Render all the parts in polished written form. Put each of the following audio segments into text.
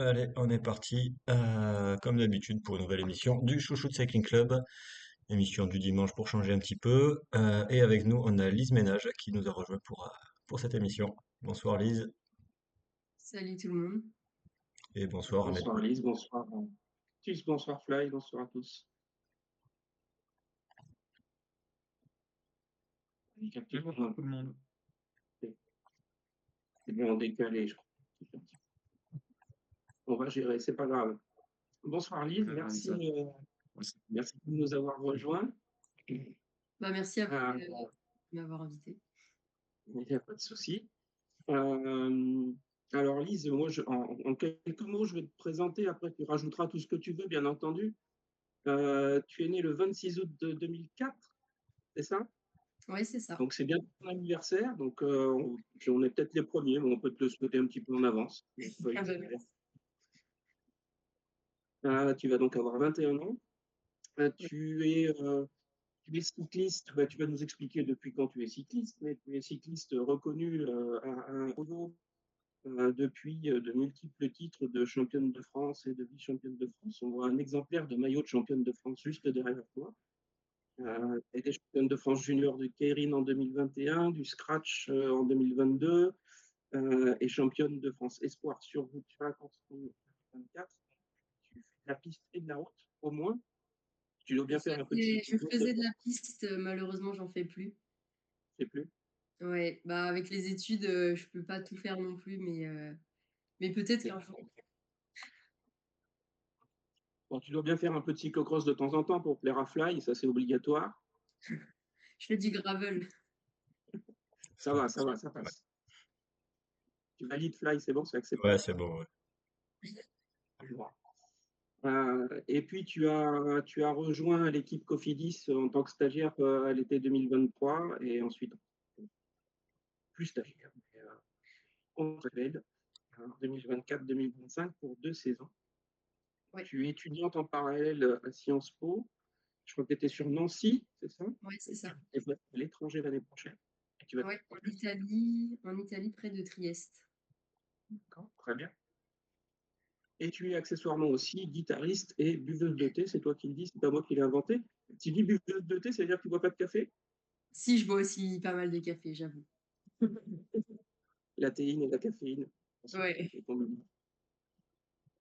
Allez, on est parti, comme d'habitude pour une nouvelle émission du Chouchou Cycling Club, émission du dimanche pour changer un petit peu. Et avec nous, on a Lise Ménage qui nous a rejoint pour cette émission. Bonsoir Lise Salut tout le monde. et bonsoir Ahmed. Bonsoir Lise, bonsoir tous, bonsoir Fly, bonsoir à tous. Il capte Bonjour tout le monde. c'est bien en décalé, je crois. On va gérer, c'est pas grave. Bonsoir Lise, merci, merci de nous avoir rejoints. Bah, merci à vous Euh, de m'avoir invité. il n'y a pas de souci. Euh, alors Lise, moi, en quelques mots, je vais te présenter. Après, tu rajouteras tout ce que tu veux, bien entendu. Tu es né le 26 août de 2004, c'est ça? Oui, c'est ça. Donc c'est bien ton anniversaire, donc puis on est peut-être les premiers, mais on peut te le souhaiter un petit peu en avance. Ah bah, merci. Tu vas donc avoir 21 ans. Tu es cycliste, bah, tu vas nous expliquer depuis quand tu es cycliste, mais tu es cycliste reconnu à un haut niveau depuis de multiples titres de championne de France et de vice-championne de France. On voit un exemplaire de maillot de championne de France juste derrière toi. Tu as été championne de France junior du Keirin en 2021, du Scratch en 2022 et championne de France Espoir sur route sur la course en 2024. Tu fais de la piste et de la route, au moins. Tu dois bien faire un peu de Je cyclisme, faisais de la piste, malheureusement, j'en fais plus. je sais plus. Ouais, bah avec les études, je peux pas tout faire non plus, mais peut-être qu'un jour. Bon, tu dois bien faire un peu de cyclocross de temps en temps pour plaire à Fly, ça c'est obligatoire. Je fais du gravel. Ça va, ça va, ça passe. Tu valides Fly, c'est bon, c'est Ouais, accepté. c'est bon, ouais. Et puis tu as rejoint l'équipe Cofidis en tant que stagiaire à l'été 2023 et ensuite plus stagiaire. On te l'aide en 2024-2025 pour 2 saisons. Ouais, Tu es étudiante en parallèle à Sciences Po. Je crois que tu étais sur Nancy, c'est ça? ouais, c'est ça. Et tu vas à l'étranger l'année prochaine. Et tu vas Ouais, en Italie, près de Trieste. d'accord, très bien. Et tu es accessoirement aussi guitariste et buveuse de thé. C'est toi qui le dis, c'est pas moi qui l'ai inventé. Tu dis buveuse de thé, ça veut dire que tu bois pas de café? Si, je bois aussi pas mal de café, j'avoue. La théine et la caféine. Ouais. C'est combiné.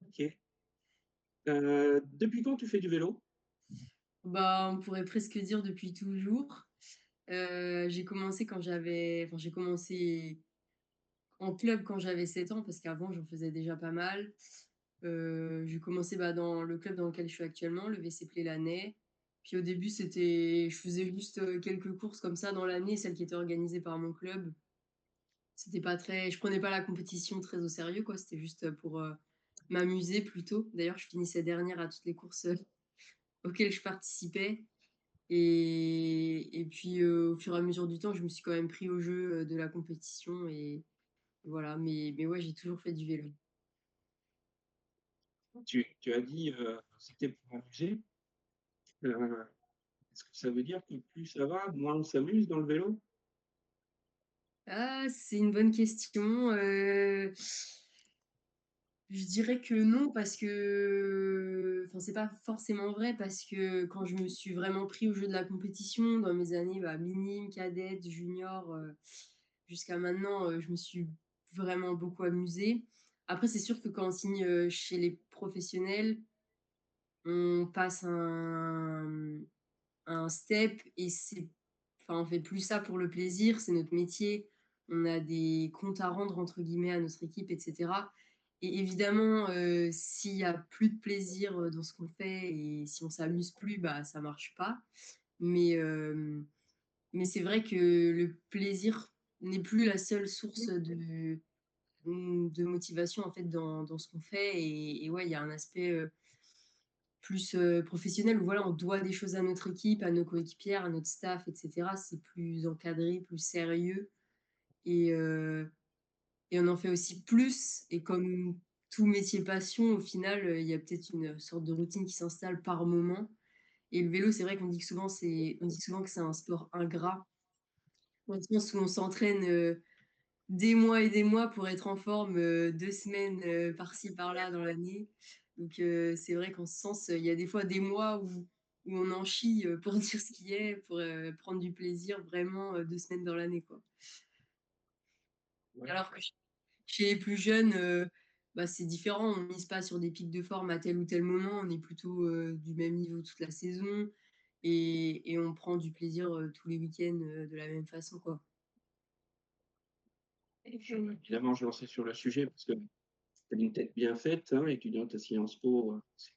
Ok. Depuis quand tu fais du vélo? Bah, on pourrait presque dire depuis toujours. J'ai commencé en club quand j'avais 7 ans, parce qu'avant, j'en faisais déjà pas mal. J'ai commencé bah, dans le club dans lequel je suis actuellement, le VC Play-Lanay. Puis au début, je faisais juste quelques courses comme ça dans l'année, celles qui étaient organisées par mon club. Je prenais pas la compétition très au sérieux, quoi. C'était juste pour m'amuser plutôt. D'ailleurs, je finissais dernière à toutes les courses auxquelles je participais. Et puis, au fur et à mesure du temps, je me suis quand même pris au jeu de la compétition. Et voilà, mais ouais, j'ai toujours fait du vélo. Tu as dit c'était pour amuser. Euh, Est-ce que ça veut dire que plus ça va, moins on s'amuse dans le vélo? Ah, c'est une bonne question. Je dirais que non, parce que, enfin, c'est pas forcément vrai, parce que quand je me suis vraiment pris au jeu de la compétition dans mes années bah, minimes, cadettes, junior, jusqu'à maintenant, je me suis vraiment beaucoup amusée. Après, c'est sûr que quand on signe chez les professionnels, on passe un step et enfin, on fait plus ça pour le plaisir, c'est notre métier. On a des comptes à rendre entre guillemets à notre équipe, etc. Et évidemment, s'il y a plus de plaisir dans ce qu'on fait et si on s'amuse plus, bah ça marche pas. Mais mais c'est vrai que le plaisir n'est plus la seule source de motivation en fait dans ce qu'on fait. Et ouais, il y a un aspect plus professionnel où voilà, on doit des choses à notre équipe, à nos coéquipières, à notre staff, etc. C'est plus encadré, plus sérieux et, euh, et on en fait aussi plus. Et comme tout métier passion, au final, il y a peut-être une sorte de routine qui s'installe par moment. Et le vélo, c'est vrai qu'on dit que on dit souvent que c'est un sport ingrat, dans le sens où on s'entraîne des mois et des mois pour être en forme, 2 semaines, par-ci par-là dans l'année. Donc c'est vrai qu'en ce sens, il y a des fois des mois où on en chie, pour dire ce qui est, pour, prendre du plaisir vraiment, 2 semaines dans l'année, quoi. Ouais. Alors que chez les plus jeunes, bah, c'est différent. On mise pas sur des pics de forme à tel ou tel moment. On est plutôt, du même niveau toute la saison et on prend du plaisir, tous les week-ends, de la même façon, quoi. Évidemment, je lançais sur le sujet parce que tu as une tête bien faite, hein, étudiante à Sciences Po, c'est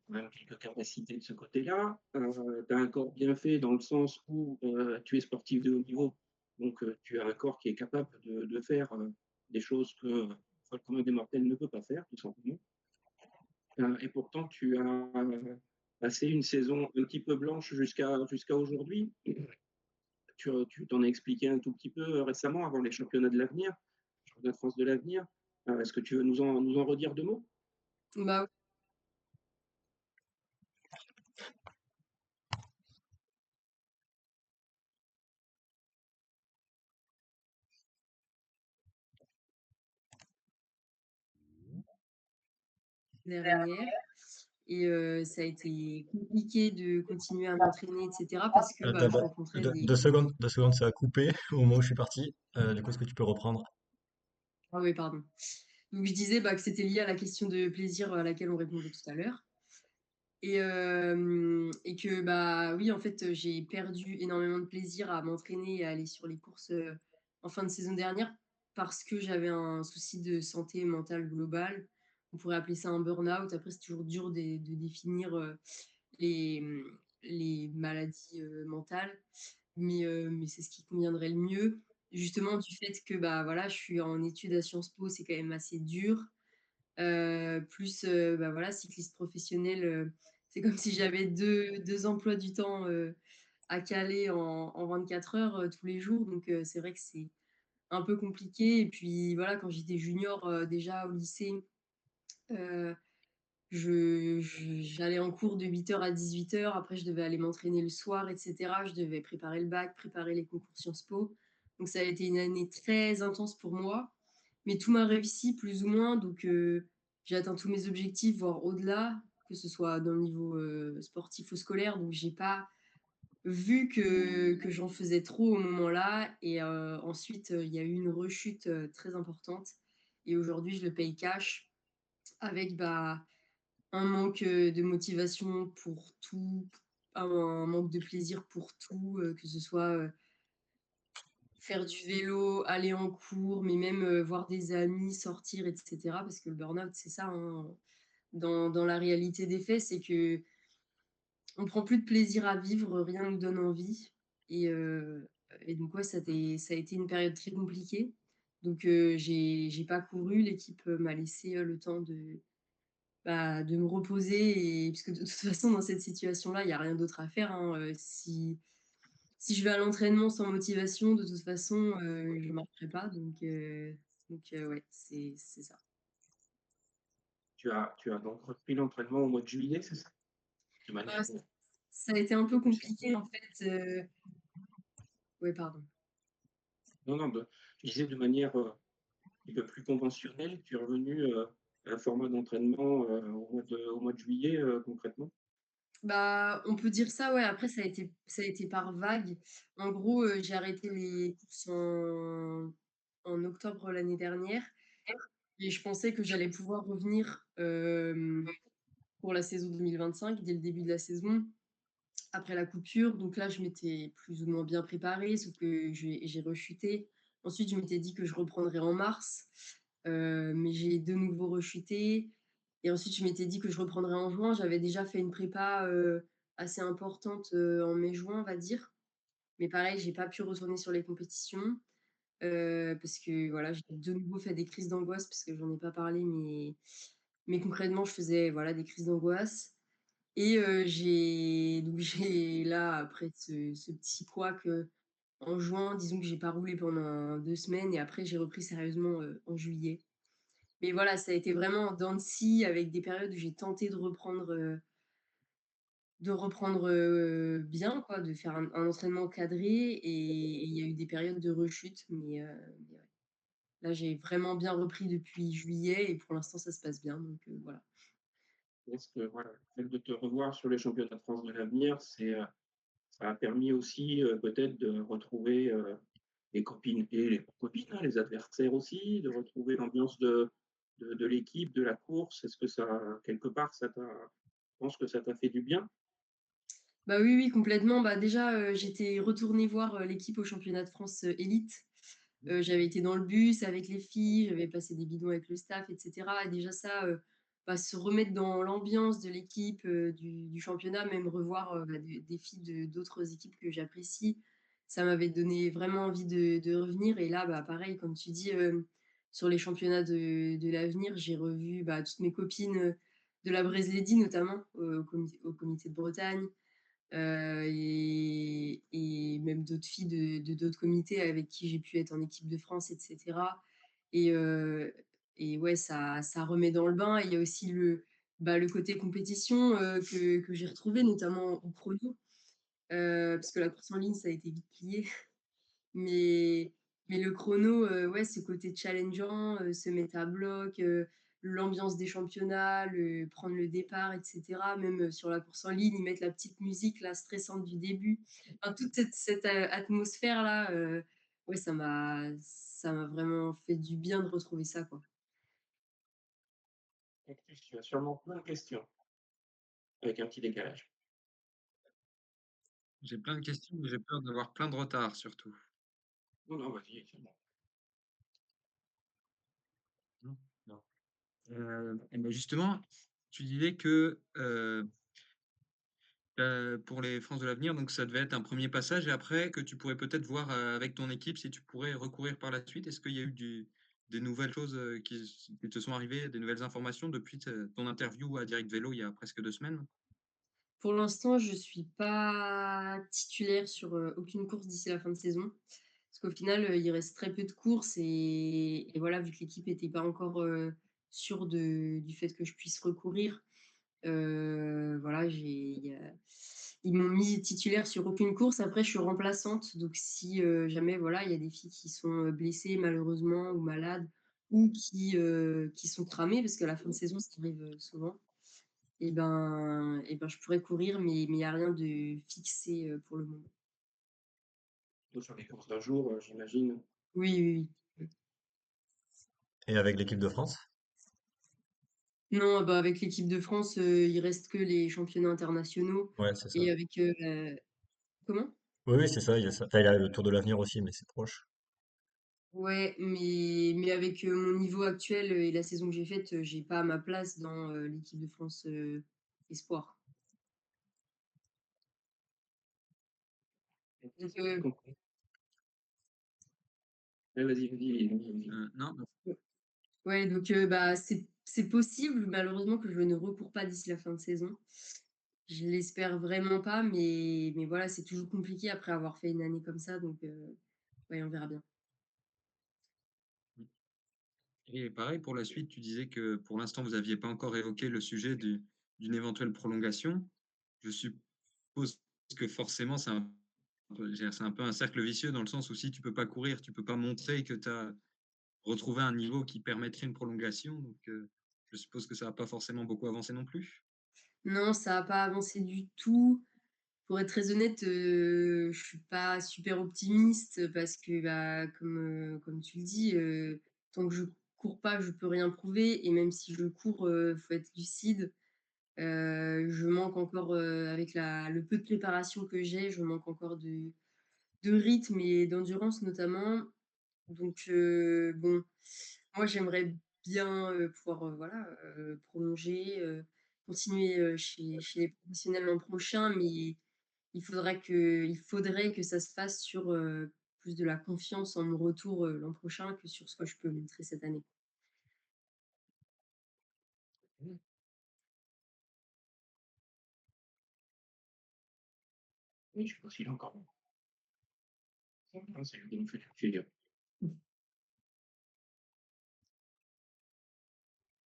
quand même quelques capacités de ce côté-là. Tu as un corps bien fait dans le sens où tu es sportif de haut niveau, donc tu as un corps qui est capable de faire des choses que le commun des mortels ne peut pas faire, tout simplement. Et pourtant, tu as passé une saison un petit peu blanche jusqu'à aujourd'hui. Tu t'en as expliqué un tout petit peu récemment avant les championnats de l'avenir, championnat de France de l'avenir. Est-ce que tu veux nous en redire deux mots? Bah, dernière et ça a été compliqué de continuer à m'entraîner et cetera parce que, bah, je rencontrais des 2 secondes, ça a coupé au moment où je suis parti. Du coup, est-ce que tu peux reprendre? ah oui, pardon. Donc je disais, bah, que c'était lié à la question de plaisir à laquelle on répondait tout à l'heure et que, bah, oui, en fait, j'ai perdu énormément de plaisir à m'entraîner et à aller sur les courses, en fin de saison dernière parce que j'avais un souci de santé mentale globale. On pourrait appeler ça un burn-out. Après, c'est toujours dur de définir, les, les maladies, mentales, mais c'est ce qui conviendrait le mieux. Justement du fait que, bah, voilà, je suis en études à Sciences Po, c'est quand même assez dur. Plus, bah, voilà, cycliste professionnel, c'est comme si j'avais deux emplois du temps, à caler en 24 heures, tous les jours. Donc c'est vrai que c'est un peu compliqué et puis voilà, quand j'étais junior, déjà au lycée, heu, j'allais en cours de 8 heures à 18 heures. Après je devais aller m'entraîner le soir et cetera. Je devais préparer le bac, préparer les concours Sciences Po. Donc ça a été une année très intense pour moi, mais tout m'a réussi plus ou moins. Donc j'ai atteint tous mes objectifs, voire au-delà, que ce soit dans le niveau, sportif ou scolaire. Donc j'ai pas vu que j'en faisais trop au moment-là et ensuite, il y a eu une rechute, très importante et aujourd'hui je le paye cash avec, bah, un manque, de motivation pour tout, un manque de plaisir pour tout, que ce soit, faire du vélo, aller en cours, mais même, voir des amis, sortir et cetera. Parce que le burn-out, c'est ça, hein, dans la réalité des faits, c'est qu'on prend plus de plaisir à vivre, rien ne nous donne envie et donc ouais, ça a été une période très compliquée. Donc j'ai pas couru, l'équipe, m'a laissé, le temps de, bah, de me reposer et puisque de toute façon dans cette situation-là, il y a rien d'autre à faire, hein, si je vais à l'entraînement sans motivation, de toute façon, je marcherai pas donc ouais, c'est ça. Tu as donc repris l'entraînement au mois de juillet, c'est ça? De manière Bah, ça a été un un peu peu plus compliqué sérieuse. en fait, ouais, pardon. Non, non, je disais de manière un petit peu plus conventionnelle, tu es revenu à un format d'entraînement au mois de juillet, concrètement? Bah, on peut dire ça, ouais, après ça a été par vague. En gros, j'ai arrêté les courses en octobre l'année dernière et je pensais que j'allais pouvoir revenir, pour la saison 2025 dès le début de la saison. Après la coupure, donc là, je m'étais plus ou moins bien préparée, sauf que j'ai rechuté. Ensuite, je m'étais dit que je reprendrais en mars, mais j'ai de nouveau rechuté. Et ensuite, je m'étais dit que je reprendrais en juin. J'avais déjà fait une prépa assez importante en mai-juin, on va dire. Mais pareil, j'ai pas pu retourner sur les compétitions parce que voilà, j'ai de nouveau fait des crises d'angoisse parce que j'en ai pas parlé, mais concrètement, je faisais voilà des crises d'angoisse. Et j'ai donc j'ai là, après ce petit couac, en juin, disons que j'ai pas roulé pendant 2 semaines et après j'ai repris sérieusement, en juillet. Mais voilà, ça a été vraiment en dents de scie avec des périodes où j'ai tenté de reprendre, de reprendre, bien quoi, de faire un entraînement cadré et il y a eu des périodes de rechute mais ouais. Là, j'ai vraiment bien repris depuis juillet et pour l'instant ça se passe bien donc voilà. Est-ce que voilà, le fait de te revoir sur les championnats de France de l'avenir, ça a permis aussi, peut-être de retrouver, les copines et les copines, hein, les adversaires aussi, de retrouver l'ambiance de l'équipe, de la course? Est-ce que ça, quelque part, ça t'a je pense que ça t'a fait du bien? Bah, oui, oui, complètement. Bah, déjà, j'étais retournée voir, l'équipe au championnat de France, élite. J'avais été dans le bus avec les filles, j'avais passé des bidons avec le staff et cetera et déjà ça, bah, se remettre dans l'ambiance de l'équipe, du championnat, même revoir, bah, des filles d'autres équipes que j'apprécie, ça m'avait donné vraiment envie de revenir et là, bah, pareil, comme tu dis, sur les championnats de l'avenir, j'ai revu, bah, toutes mes copines, de la Bresleddie notamment, au comité de Bretagne. Et même d'autres filles de d'autres comités avec qui j'ai pu être en équipe de France et cetera et heu et ouais, ça remet dans le bain et il y a aussi bah, le côté compétition, que j'ai retrouvé notamment au chrono, parce que la course en ligne, ça a été vite plié. Mais mais le chrono, ouais, ce côté challengeant, se mettre à bloc, l'ambiance des championnats, prendre le départ et cetera. Même, sur la course en ligne, ils mettent la petite musique là, stressante du début. Enfin toute cette atmosphère-là, ouais, ça m'a vraiment fait du bien de retrouver ça, quoi. Cactus, tu as sûrement plein de questions, avec un petit décalage. J'ai plein de questions, mais j'ai peur d'avoir plein de retard surtout. Non, non, vas-y, c'est bon. Non? Non. Et ben justement, tu disais que, pour les France de l'avenir, donc ça devait être un premier passage et après que tu pourrais peut-être voir, avec ton équipe si tu pourrais recourir par la suite. Est-ce qu'il y a eu des nouvelles choses, qui te sont arrivées, des nouvelles informations depuis ton interview à Direct Vélo il y a presque 2 semaines? Pour l'instant, je suis pas titulaire sur, aucune course d'ici la fin de saison. Parce qu'au final, il reste très peu de courses et voilà, vu que l'équipe était pas encore, sûre du fait que je puisse recourir, voilà, ils m'ont mis titulaire sur aucune course. Après, je suis remplaçante, donc si, jamais, voilà, il y a des filles qui sont, blessées malheureusement ou malades ou qui sont cramées, parce qu'à la fin de saison, ça arrive, souvent et ben, je pourrais courir, mais il y a rien de fixé, pour le moment. Plutôt sur les courses d'un jour, j'imagine. Oui, oui, oui. Et avec l'équipe de France? Non, bah, avec l'équipe de France, il reste que les championnats internationaux Ouais, c'est ça. et avec, la comment? Oui, oui, c'est ça, il y a ça. Enfin, il y a le Tour de l'Avenir aussi, mais c'est proche. Ouais, mais avec, mon niveau actuel, et la saison que j'ai faite, j'ai pas ma place dans, l'équipe de France, espoir. Donc, J'ai compris. Ouais, vas-y, vas-y, vas-y, vas-y. Non? ouais, donc, bah, c'est possible malheureusement que je ne recours pas d'ici la fin de saison. Je l'espère vraiment pas, mais voilà, c'est toujours compliqué après avoir fait une année comme ça, donc ouais, on verra bien. Mmh. Et pareil pour la suite, tu disais que pour l'instant vous aviez pas encore évoqué le sujet d'une éventuelle prolongation. Je suppose que forcément c'est un peu un cercle vicieux dans le sens où si tu peux pas courir, tu peux pas montrer que tu as retrouvé un niveau qui permettrait une prolongation, donc je suppose que ça va pas forcément beaucoup avancer non plus? Non, ça a pas avancé du tout. Pour être très honnête, je suis pas super optimiste parce que, bah, comme tu le dis, tant que je cours pas, je peux rien prouver et même si je cours, faut être lucide. Je manque encore, avec le peu de préparation que j'ai, je manque encore de rythme et d'endurance notamment. Donc bon, moi j'aimerais bien, pouvoir, voilà, prolonger, continuer, chez les professionnels l'an prochain, mais il faudrait que ça se fasse sur, plus de la confiance en mon retour, l'an prochain que sur ce que je peux montrer cette année. Mmh. Oui, je pense qu'il est encore bon. Ah, c'est lui qui nous fait plaisir.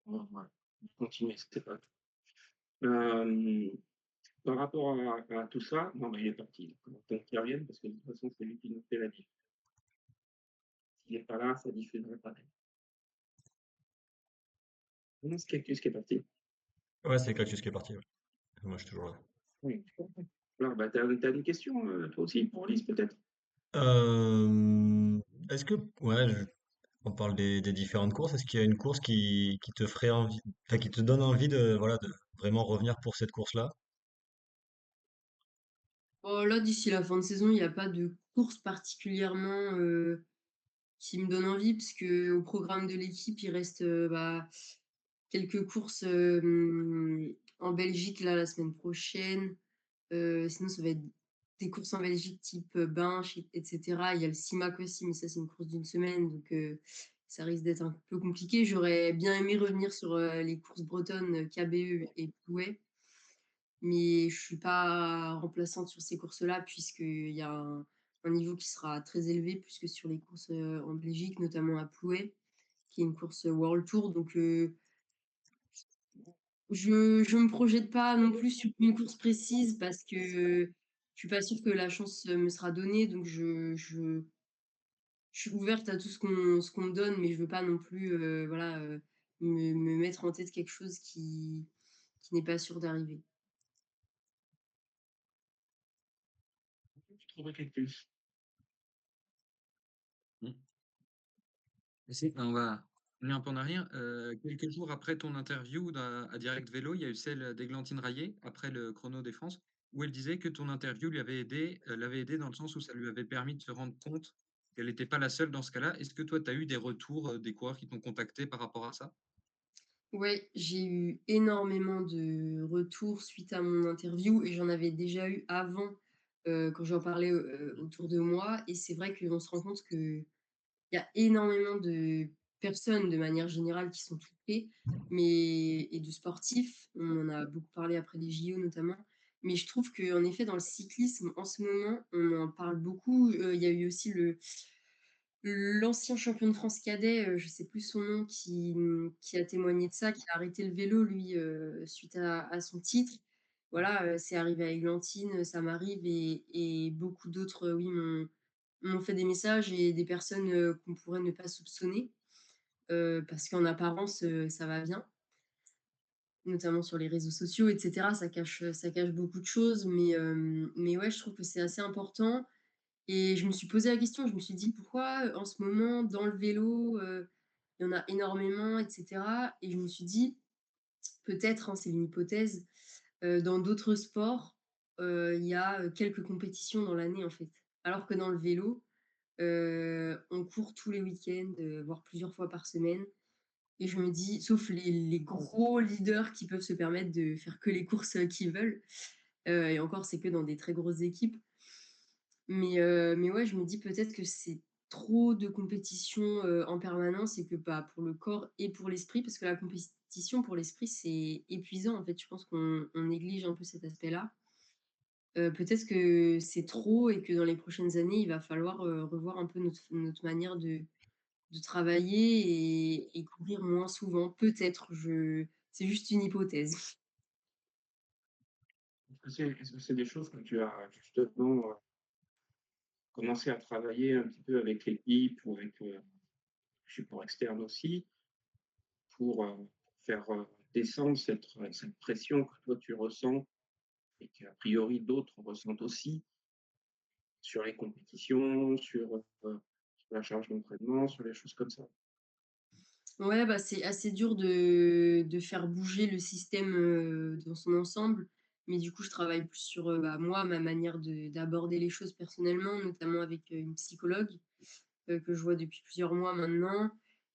Ouais, ouais. Continuez, c'était pas hem, par rapport à tout ça, non, mais il est parti. Tant qu'il revienne, parce que de toute façon, c'est lui qui nous fait la diff. S'il n'est pas là, ça diffuserait pareil. Non, c'est Cactus qui est parti. Ouais, c'est Cactus qui est parti. Ouais. Moi, je suis toujours là. Oui, je comprends. Alors, bah, t'as des questions, toi aussi, pour Lise, peut-être? Euh, Est-ce que, ouais, on parle des différentes courses. Est-ce qu'il y a une course qui te ferait envie, enfin, qui te donne envie de, voilà, de vraiment revenir pour cette course-là? Oh, là, d'ici la fin de saison, il n'y a pas de course particulièrement qui me donne envie, parce que au programme de l'équipe, il reste quelques courses en Belgique là, la semaine prochaine. Sinon, ça va être des courses en Belgique type Binche, etc. Il y a le CIMAC aussi, mais ça, c'est une course d'une semaine, donc ça risque d'être un peu compliqué. J'aurais bien aimé revenir sur les courses bretonnes KBE et Plouay, mais je suis pas remplaçante sur ces courses-là, puisqu'il y a un niveau qui sera très élevé, puisque sur les courses en Belgique, notamment à Plouay, qui est une course World Tour. Donc, je me projette pas non plus sur une course précise, parce que je suis pas sûre que la chance me sera donnée. Donc, je suis ouverte à tout ce qu'on me donne, mais je veux pas non plus voilà, me mettre en tête quelque chose qui n'est pas sûr d'arriver. Tu trouverais Cactus. Mmh. On va revenir un peu en arrière. Quelques jours après ton interview à Direct Vélo, il y a eu celle d'Églantine Raillet, après le Chrono des France, où elle disait que ton interview l'avait aidé dans le sens où ça lui avait permis de se rendre compte qu'elle n'était pas la seule dans ce cas-là. Est-ce que toi, tu as eu des retours des coureurs qui t'ont contacté par rapport à ça? Ouais, j'ai eu énormément de retours suite à mon interview, et j'en avais déjà eu avant, quand j'en parlais autour de moi. Et c'est vrai qu'on se rend compte qu'il y a énormément de personnes, de manière générale, qui sont touchées, mais, et de sportifs. On en a beaucoup parlé après les JO notamment. Mais je trouve qu'en effet, dans le cyclisme, en ce moment, on en parle beaucoup. Il y a eu aussi l'ancien champion de France cadet, je sais plus son nom, qui a témoigné de ça, qui a arrêté le vélo lui, suite à son titre. Voilà, c'est arrivé à Églantine, ça m'arrive, et beaucoup d'autres, oui, m'ont fait des messages, et des personnes, qu'on pourrait ne pas soupçonner, parce qu'en apparence, ça va bien, notamment sur les réseaux sociaux, et cetera. Ça cache beaucoup de choses, mais ouais, je trouve que c'est assez important. Et je me suis posé la question, je me suis dit: «Pourquoi, en ce moment, dans le vélo, il y en a énormément?» et cetera. Et je me suis dit: «Peut-être, hein, c'est une hypothèse, dans d'autres sports, il y a, quelques compétitions dans l'année, en fait. Alors que dans le vélo, on court tous les week-ends, voire plusieurs fois par semaine». Et je me dis, sauf les gros leaders qui peuvent se permettre de faire que les courses, qu'ils veulent, et encore, c'est que dans des très grosses équipes. Mais ouais, je me dis peut-être que c'est trop de compétition, en permanence, et que, bah, pour le corps et pour l'esprit, parce que la compétition pour l'esprit, c'est épuisant, en fait. Je pense qu'on néglige un peu cet aspect-là. Peut-être que c'est trop, et que dans les prochaines années, il va falloir, revoir un peu notre manière de travailler, et courir moins souvent. Peut-être, c'est juste une hypothèse. Est-ce que c'est des choses que tu as justement commencé à travailler un petit peu avec l'équipe ou avec le support externe aussi pour faire descendre cette pression que toi tu ressens et qu'a priori d'autres ressentent aussi sur les compétitions, sur la charge d'entraînement, sur les choses comme ça? Ouais, bah, c'est assez dur de faire bouger le système, dans son ensemble. Mais du coup, je travaille plus sur, bah, moi, ma manière d'aborder les choses personnellement, notamment avec, une psychologue, que je vois depuis plusieurs mois maintenant.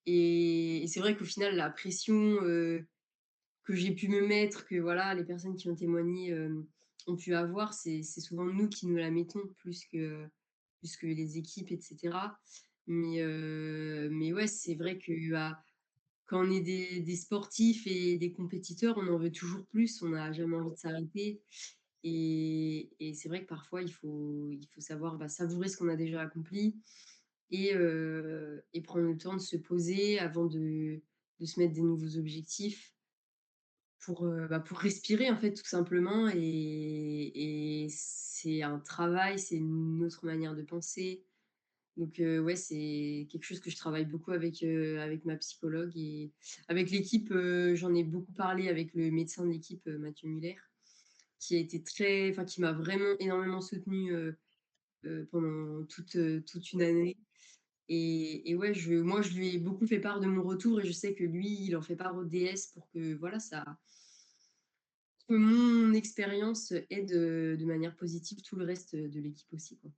Et c'est vrai qu'au final, la pression, que j'ai pu me mettre, que voilà, les personnes qui ont témoigné, ont pu avoir, c'est souvent nous qui nous la mettons, plus que les équipes, et cetera. Mais ouais, c'est vrai que, bah, quand on est des sportifs et des compétiteurs, on en veut toujours plus, on n'a jamais envie de s'arrêter. Et c'est vrai que parfois, il faut savoir, bah, savourer ce qu'on a déjà accompli, et prendre le temps de se poser avant de se mettre des nouveaux objectifs, pour respirer en fait tout simplement et c'est un travail, c'est une autre manière de penser. Donc ouais, c'est quelque chose que je travaille beaucoup avec ma psychologue et avec l'équipe, j'en ai beaucoup parlé avec le médecin de l'équipe, Mathieu Muller, qui a été très enfin qui m'a vraiment énormément soutenue, pendant toute une année et ouais, moi je lui ai beaucoup fait part de mon retour et je sais que lui, il en fait part aux DS pour que voilà, ça que mon expérience aide, de manière positive tout le reste, de l'équipe aussi, quoi.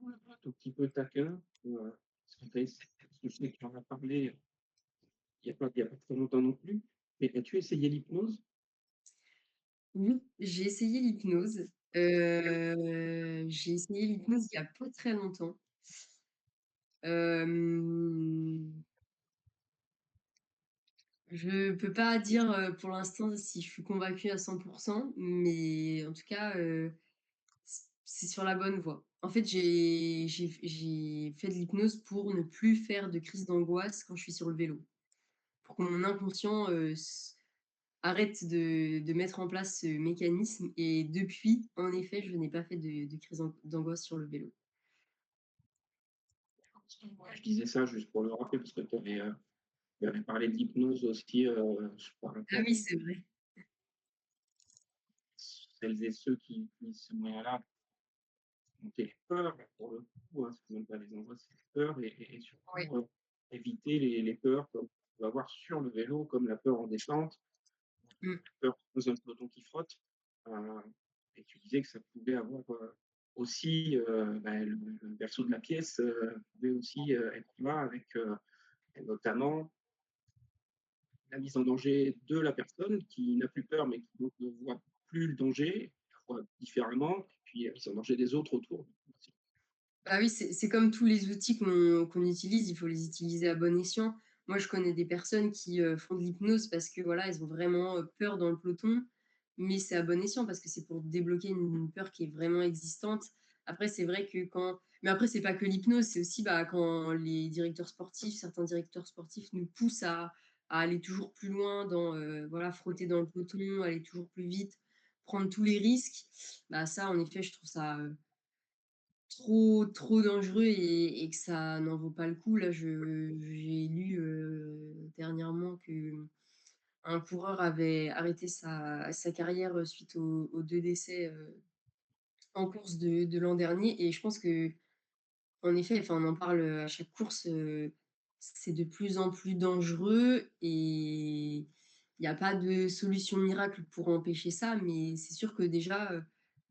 Un tout petit peu taquin, parce que parce que je sais que tu en as parlé il y a pas très longtemps non plus, mais as-tu essayé l'hypnose? Oui, j'ai essayé l'hypnose il y a pas très longtemps. Hem, je peux pas dire, pour l'instant si je suis convaincue à 100, mais en tout cas, c'est sur la bonne voie. En fait, j'ai fait de l'hypnose pour ne plus faire de crise d'angoisse quand je suis sur le vélo. Pour que mon inconscient, arrête de mettre en place ce mécanisme et depuis, en effet, je n'ai pas fait de crise d'angoisse sur le vélo. Ouais, je disais ça juste pour le rappeler parce que tu avais parlé de l'hypnose aussi, par Ah rapport oui, c'est vrai. à celles et ceux qui utilisent ce moyen-là pour monter les peurs, pour le coup, hein, c'est même pas les angoisses, c'est les peurs et Ouais. surtout, éviter les peurs comme on peut avoir sur le vélo, comme la peur en descente, Mmh. la peur dans un peloton qui frotte, heu et tu disais que ça pouvait avoir, aussi, le berceau de la pièce, pouvait aussi, être là avec, notamment la mise en danger de la personne qui n'a plus peur, mais qui donc ne voit plus le danger, la voit différemment, et puis la mise en danger des autres autour. Bah oui, c'est comme tous les outils qu'on utilise, il faut les utiliser à bon escient. Moi, je connais des personnes qui, font de l'hypnose parce que, voilà, elles ont vraiment, peur dans le peloton, mais c'est à bon escient parce que c'est pour débloquer une peur qui est vraiment existante. Après, c'est vrai que quand mais après, c'est pas que l'hypnose, c'est aussi, bah, quand les directeurs sportifs, certains directeurs sportifs nous poussent à aller toujours plus loin dans, voilà, frotter dans le peloton, aller toujours plus vite, prendre tous les risques. Bah, ça, en effet, je trouve ça, trop dangereux et que ça n'en vaut pas le coup. Là, j'ai lu, dernièrement qu'un coureur avait arrêté sa carrière, suite aux 2 décès, en course de l'an dernier et je pense qu'en effet, enfin, on en parle, à chaque course, c'est de plus en plus dangereux et il y a pas de solution miracle pour empêcher ça, mais c'est sûr que déjà,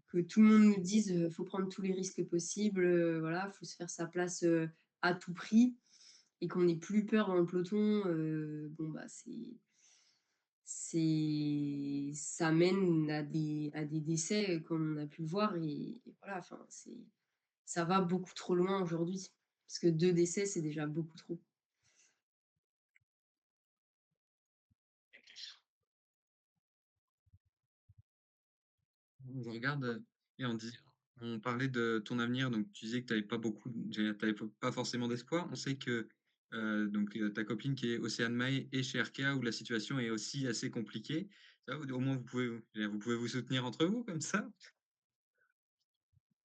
que tout le monde nous dise, «Faut prendre tous les risques possibles, voilà, faut se faire sa place, à tout prix» et qu'on ait plus peur dans le peloton, bon, bah, ça mène à des décès, comme on a pu le voir et voilà, enfin, ça va beaucoup trop loin aujourd'hui. Parce que 2 décès, c'est déjà beaucoup trop. Je regarde, et on parlait de ton avenir, donc tu disais que tu avais pas pas forcément d'espoir. On sait que, donc, ta copine qui est Océane May est chez Arkea où la situation est aussi assez compliquée. Ça va, au moins vous pouvez vous soutenir entre vous comme ça?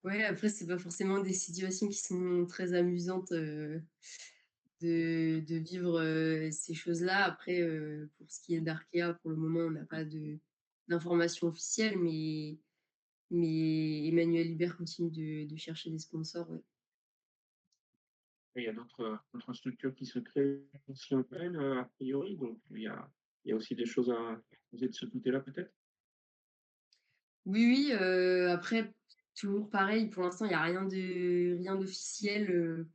Ouais, après, c'est pas forcément des situations qui sont très amusantes, de vivre, ces choses-là. Après, pour ce qui est d'Arkea, pour le moment, on n'a pas d'informations officielles, mais Emmanuel Libert continue de chercher des sponsors, ouais. Et il y a d'autres structures qui se créent aussi en parallèle, a priori, donc il y a aussi des choses à poser de ce côté-là peut-être? Oui, oui, après, toujours pareil, pour l'instant, il y a rien d'officiel,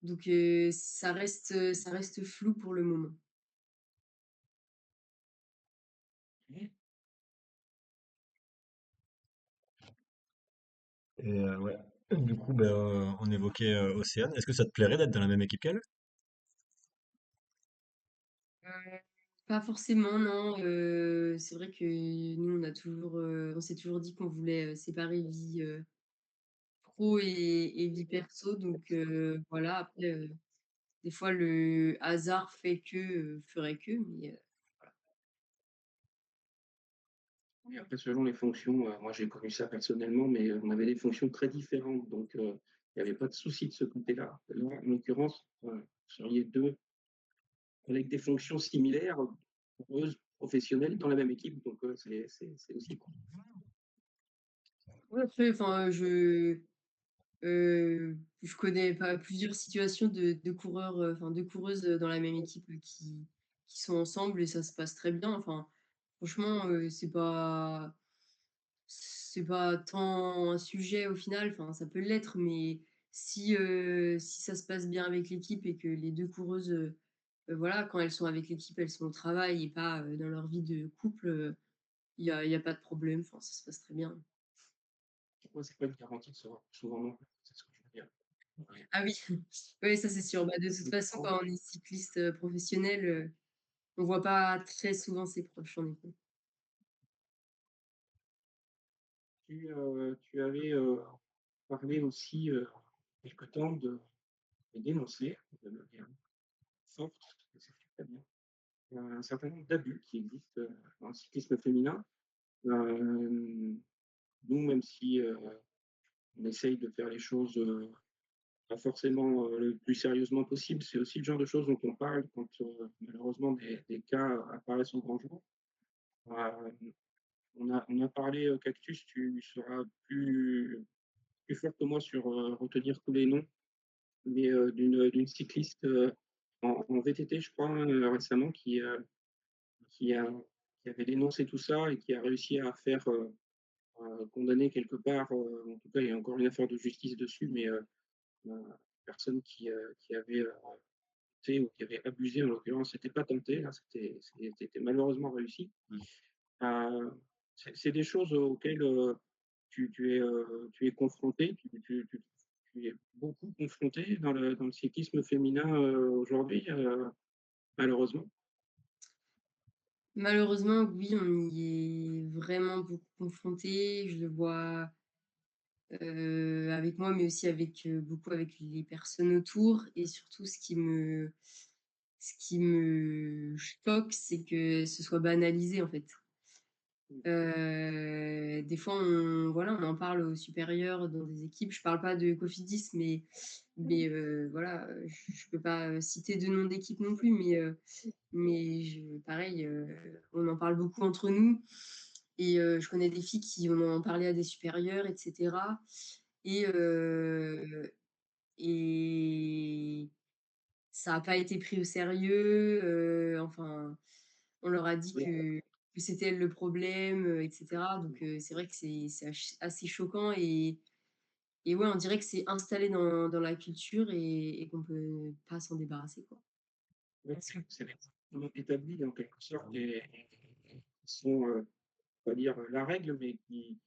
donc ça reste flou pour le moment. Mmh. Et ouais. Du coup, ben, on évoquait Océane. Est-ce que ça te plairait d'être dans la même équipe qu'elle? Pas forcément, non, c'est vrai que nous, on s'est toujours dit qu'on voulait, séparer vie, pro et vie perso, donc voilà, après, des fois le hasard ferait que, mais Et après, selon les fonctions, moi j'ai connu ça personnellement, mais on avait des fonctions très différentes, donc il n'y avait pas de souci de ce côté-là. Là, en l'occurrence, vous seriez 2 avec des fonctions similaires, heureuses, professionnelles dans la même équipe, donc c'est aussi cool. Ouais, après, enfin, je connais pas plusieurs situations de coureurs, enfin de coureuses, dans la même équipe, qui sont ensemble et ça se passe très bien. Enfin, franchement, c'est pas tant un sujet au final, enfin ça peut l'être, mais si ça se passe bien avec l'équipe et que les 2 coureuses, voilà, quand elles sont avec l'équipe, elles sont au travail et pas, dans leur vie de couple, il y a pas de problème, enfin ça se passe très bien. Moi, c'est pas une garantie de se voir souvent non plus, c'est ce que je veux dire. Ouais. Ah oui, oui, ça c'est sûr. Bah, de toute façon, quand on est cycliste, professionnel, on voit pas très souvent ses proches, en effet. Tu avais, parlé aussi, quelque temps de dénoncer de manière forte, et c'est très bien, un certain nombre d'abus qui existent, dans le cyclisme féminin. Hem, Nous, même si, on essaye de faire les choses, pas forcément, le plus sérieusement possible, c'est aussi le genre de choses dont on parle quand, malheureusement des cas apparaissent au grand jour. Hem, on a parlé, Cactus, tu seras plus fort que moi sur, retenir tous les noms, mais, d'une cycliste, en VTT, je crois, hein, récemment qui a qui avait dénoncé tout ça et qui a réussi à faire, condamner quelque part, en tout cas, il y a encore une affaire de justice dessus, mais, personne qui avait, tenté ou qui avait abusé, en l'occurrence, c'était pas tenté, là, c'était malheureusement réussi. Mmh. Heu, c'est des choses auxquelles, tu es confronté, tu es beaucoup confronté dans le cyclisme féminin, aujourd'hui, malheureusement? Malheureusement, oui, on y est vraiment beaucoup confrontés. Je le vois, avec moi, mais aussi beaucoup avec les personnes autour et surtout ce qui me choque, c'est que ce soit banalisé, en fait. Mmh, Des fois, on en parle aux supérieurs dans des équipes. Je parle pas de Cofidis, mais voilà, je peux pas, citer de nom d'équipe non plus, mais pareil, on en parle beaucoup entre nous et je connais des filles qui en ont parlé à des supérieurs et cetera et et ça a pas été pris au sérieux, enfin, on leur a dit que c'était elles le problème, et cetera, donc c'est vrai que c'est assez choquant et ouais, on dirait que c'est installé dans la culture et qu'on peut pas s'en débarrasser, quoi. ouais, c'est des comportements établis en quelque sorte et qui sont, on va dire, la règle, mais qui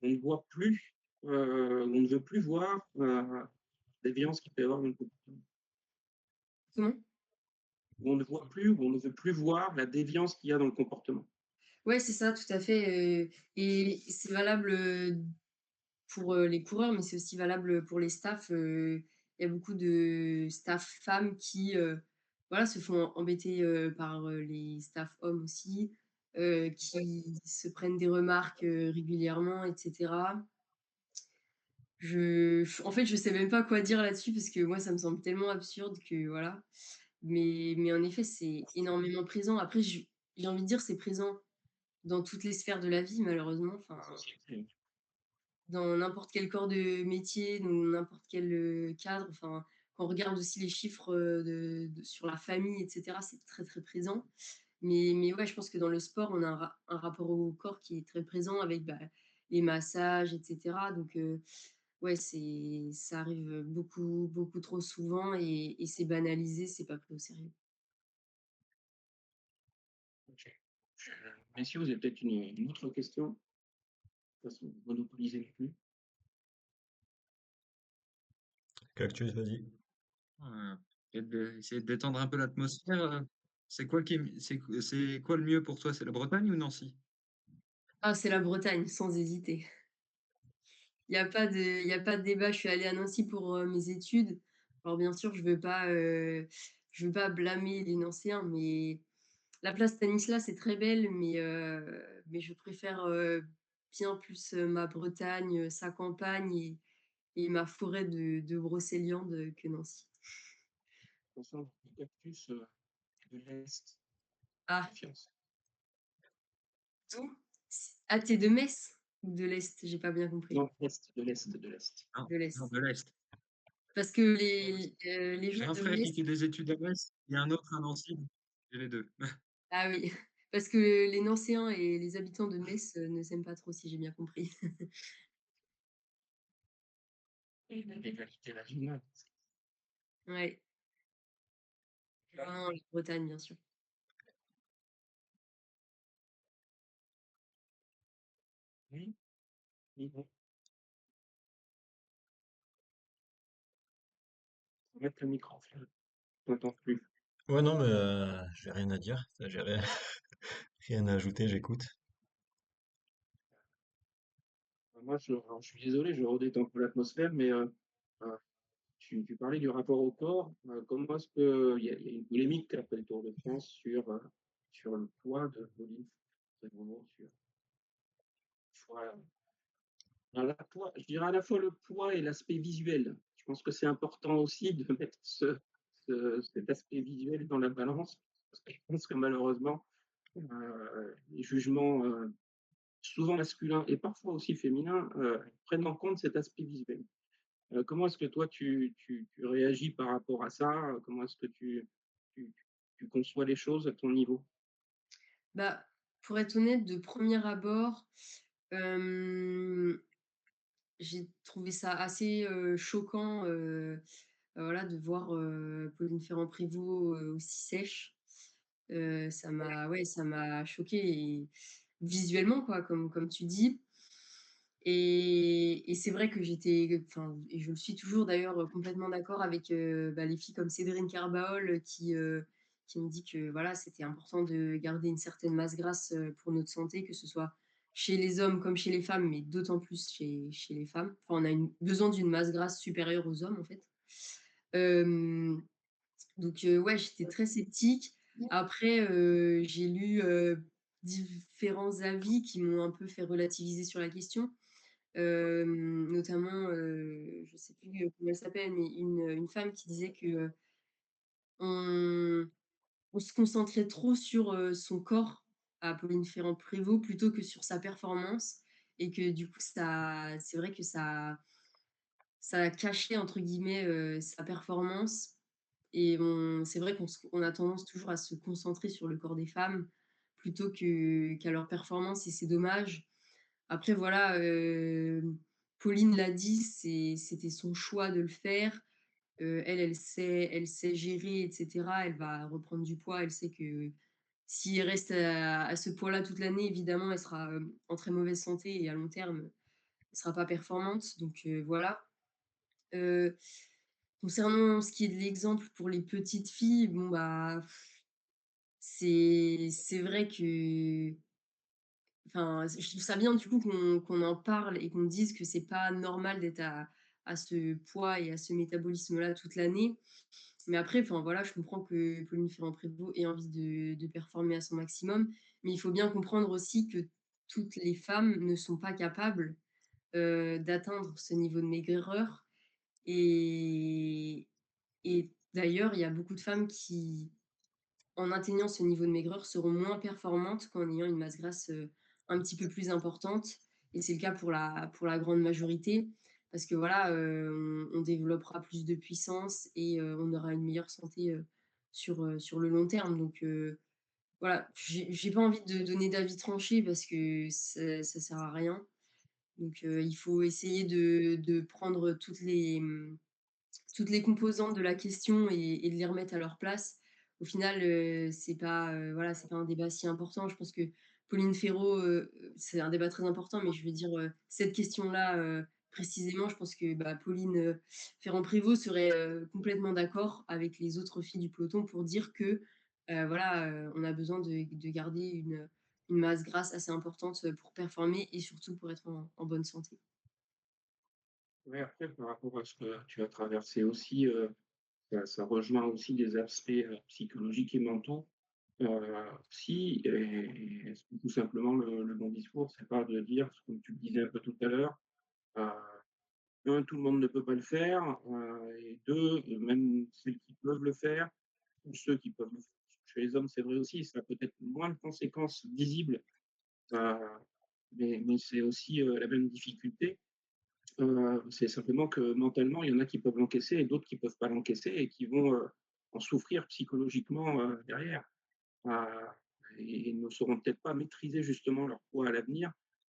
on ne voit plus, on ne veut plus voir, la déviance qu'il peut y avoir dans le comportement. Comment? On ne voit plus ou on ne veut plus voir la déviance qu'il y a dans le comportement. Ouais, c'est ça, tout à fait, et c'est valable, pour, les coureurs, mais c'est aussi valable pour les staffs, il y a beaucoup de staff femmes qui, voilà, se font embêter, par, les staffs hommes aussi, qui se prennent des remarques, régulièrement et cetera. En fait, je sais même pas quoi dire là-dessus parce que moi, ça me semble tellement absurde que voilà. Mais en effet, c'est énormément présent. Après, j'ai envie de dire, c'est présent dans toutes les sphères de la vie malheureusement, enfin, Société. dans n'importe quel corps de métier, dans n'importe quel, cadre, enfin, quand on regarde aussi les chiffres, de sur la famille et cetera, c'est très, très présent. Mais ouais, je pense que dans le sport, on a un rapport au corps qui est très présent avec, bah, les massages et cetera, donc ouais, ça arrive, beaucoup, beaucoup trop souvent et c'est banalisé, c'est pas pris au sérieux. OK. Je Messieurs, vous avez peut-être une autre question? De toute façon, monopolisez non plus. Cactus, vas-y. Peut-être essayer de détendre un peu l'atmosphère. C'est quoi le mieux pour toi? C'est la Bretagne ou Nancy? Ah, c'est la Bretagne, sans hésiter. Il y a pas de débat. Je suis allée à Nancy pour, mes études. Alors bien sûr, je veux pas blâmer les Nancéens, mais la place Stanislas c'est très belle, mais je préfère, bien plus, ma Bretagne, sa campagne et ma forêt de brocéliande, que Nancy. Attention, le cactus de l'Est. Ah, Méfiance. d'où? Ah, tu de Metz ou de l'Est? J'ai pas bien compris. Non, Est, de l'Est, de l'Est. Non, De non, l'Est. de l'Est. Parce que les J'ai gens un de frère qui Metz, fait des études à Metz et un autre à Nancy. J'ai les 2. ah oui, parce que les Nancéens et les habitants de Metz, ne s'aiment pas trop, si j'ai bien compris. L'égalité régionale. Ouais. Non, non, la Bretagne, bien sûr. Oui, oui, oui. Mettre le micro, je t'entends plus. Ouais, non, mais j'ai rien à dire. J'ai rien, rien à ajouter, j'écoute. Moi, alors, je suis désolé, je redétends un peu l'atmosphère, mais euh, tu parlais du rapport au corps. Comment est-ce que il y a une polémique après le Tour de France sur le poids de Pauline Ferrand, sur, je dirais à la fois le poids et l'aspect visuel. Je pense que c'est important aussi de mettre cet aspect visuel dans la balance, parce que je pense que malheureusement, les jugements souvent masculins et parfois aussi féminins prennent en compte cet aspect visuel. Comment est-ce que toi tu réagis par rapport à ça? Comment est-ce que tu, tu conçois les choses à ton niveau? Bah, pour être honnête, de premier abord, hem, j'ai trouvé ça assez, choquant, voilà, de voir, Pauline Ferrand-Prévot, aussi sèche. Ça m'a ouais, ça m'a choquée et visuellement quoi, comme tu dis et c'est vrai que j'étais enfin et je le suis toujours d'ailleurs, complètement d'accord avec, bah, les filles comme Séverine Carbaol, qui me dit que voilà, c'était important de garder une certaine masse grasse, pour notre santé, que ce soit chez les hommes comme chez les femmes, mais d'autant plus chez les femmes. Enfin, on a besoin d'une masse grasse supérieure aux hommes, en fait. Hem Donc ouais, j'étais très sceptique. Après, j'ai lu, différents avis qui m'ont un peu fait relativiser sur la question. Notamment, je sais plus, comment elle s'appelle, mais une femme qui disait que, on on se concentrait trop sur, son corps à Pauline Ferrand-Prévot plutôt que sur sa performance et que du coup ça c'est vrai que ça «cachait» entre guillemets, sa performance et c'est vrai qu'on a tendance toujours à se concentrer sur le corps des femmes plutôt qu'à leur performance et c'est dommage. Après voilà, Pauline l'a dit, c'était son choix de le faire. Elle sait gérer et cetera. Elle va reprendre du poids. Elle sait que si elle reste à ce poids-là toute l'année, évidemment, elle sera, en très mauvaise santé et à long terme, elle sera pas performante donc voilà. Heu, Concernant ce qui est de l'exemple pour les petites filles, bon, bah, c'est vrai que enfin, je trouve ça bien du coup qu'on en parle et qu'on dise que c'est pas normal d'être à ce poids et à ce métabolisme-là toute l'année. Mais après, enfin voilà, je comprends que Pauline Ferrand-Prévot ait envie de performer à son maximum, mais il faut bien comprendre aussi que toutes les femmes ne sont pas capables, d'atteindre ce niveau de maigreur et et d'ailleurs, il y a beaucoup de femmes qui, en atteignant ce niveau de maigreur, seront moins performantes qu'en ayant une masse grasse, un petit peu plus importante et c'est le cas pour la grande majorité parce que voilà, on développera plus de puissance et on aura une meilleure santé, sur le long terme donc voilà, j'ai pas envie de donner d'avis tranché parce que ça sert à rien donc il faut essayer de prendre toutes les composantes de la question et de les remettre à leur place. Au final, c'est pas, voilà, c'est pas un débat si important. Je pense que Pauline Ferraud, c'est un débat très important, mais je veux dire, cette question-là, précisément, je pense que, bah, Pauline, Ferrand-Prévot serait, complètement d'accord avec les autres filles du peloton pour dire que, voilà, on a besoin de garder une masse grasse assez importante, pour performer et surtout pour être en bonne santé. Ouais, après, par rapport à ce que tu as traversé aussi, ça rejoint aussi des aspects psychologiques et mentaux. Si et tout simplement le bon discours, c'est pas de dire, comme tu le disais un peu tout à l'heure, heu, 1, tout le monde ne peut pas le faire, et 2, même ceux qui peuvent le faire, ou ceux qui peuvent le faire chez les hommes, c'est vrai aussi, ça a peut-être moins de conséquences visibles, heu, mais c'est aussi, la même difficulté. C'est simplement que mentalement, il y en a qui peuvent l'encaisser et d'autres qui peuvent pas l'encaisser et qui vont, en souffrir psychologiquement, derrière. Heu, et ne sauront peut-être pas maîtriser justement leur poids à l'avenir,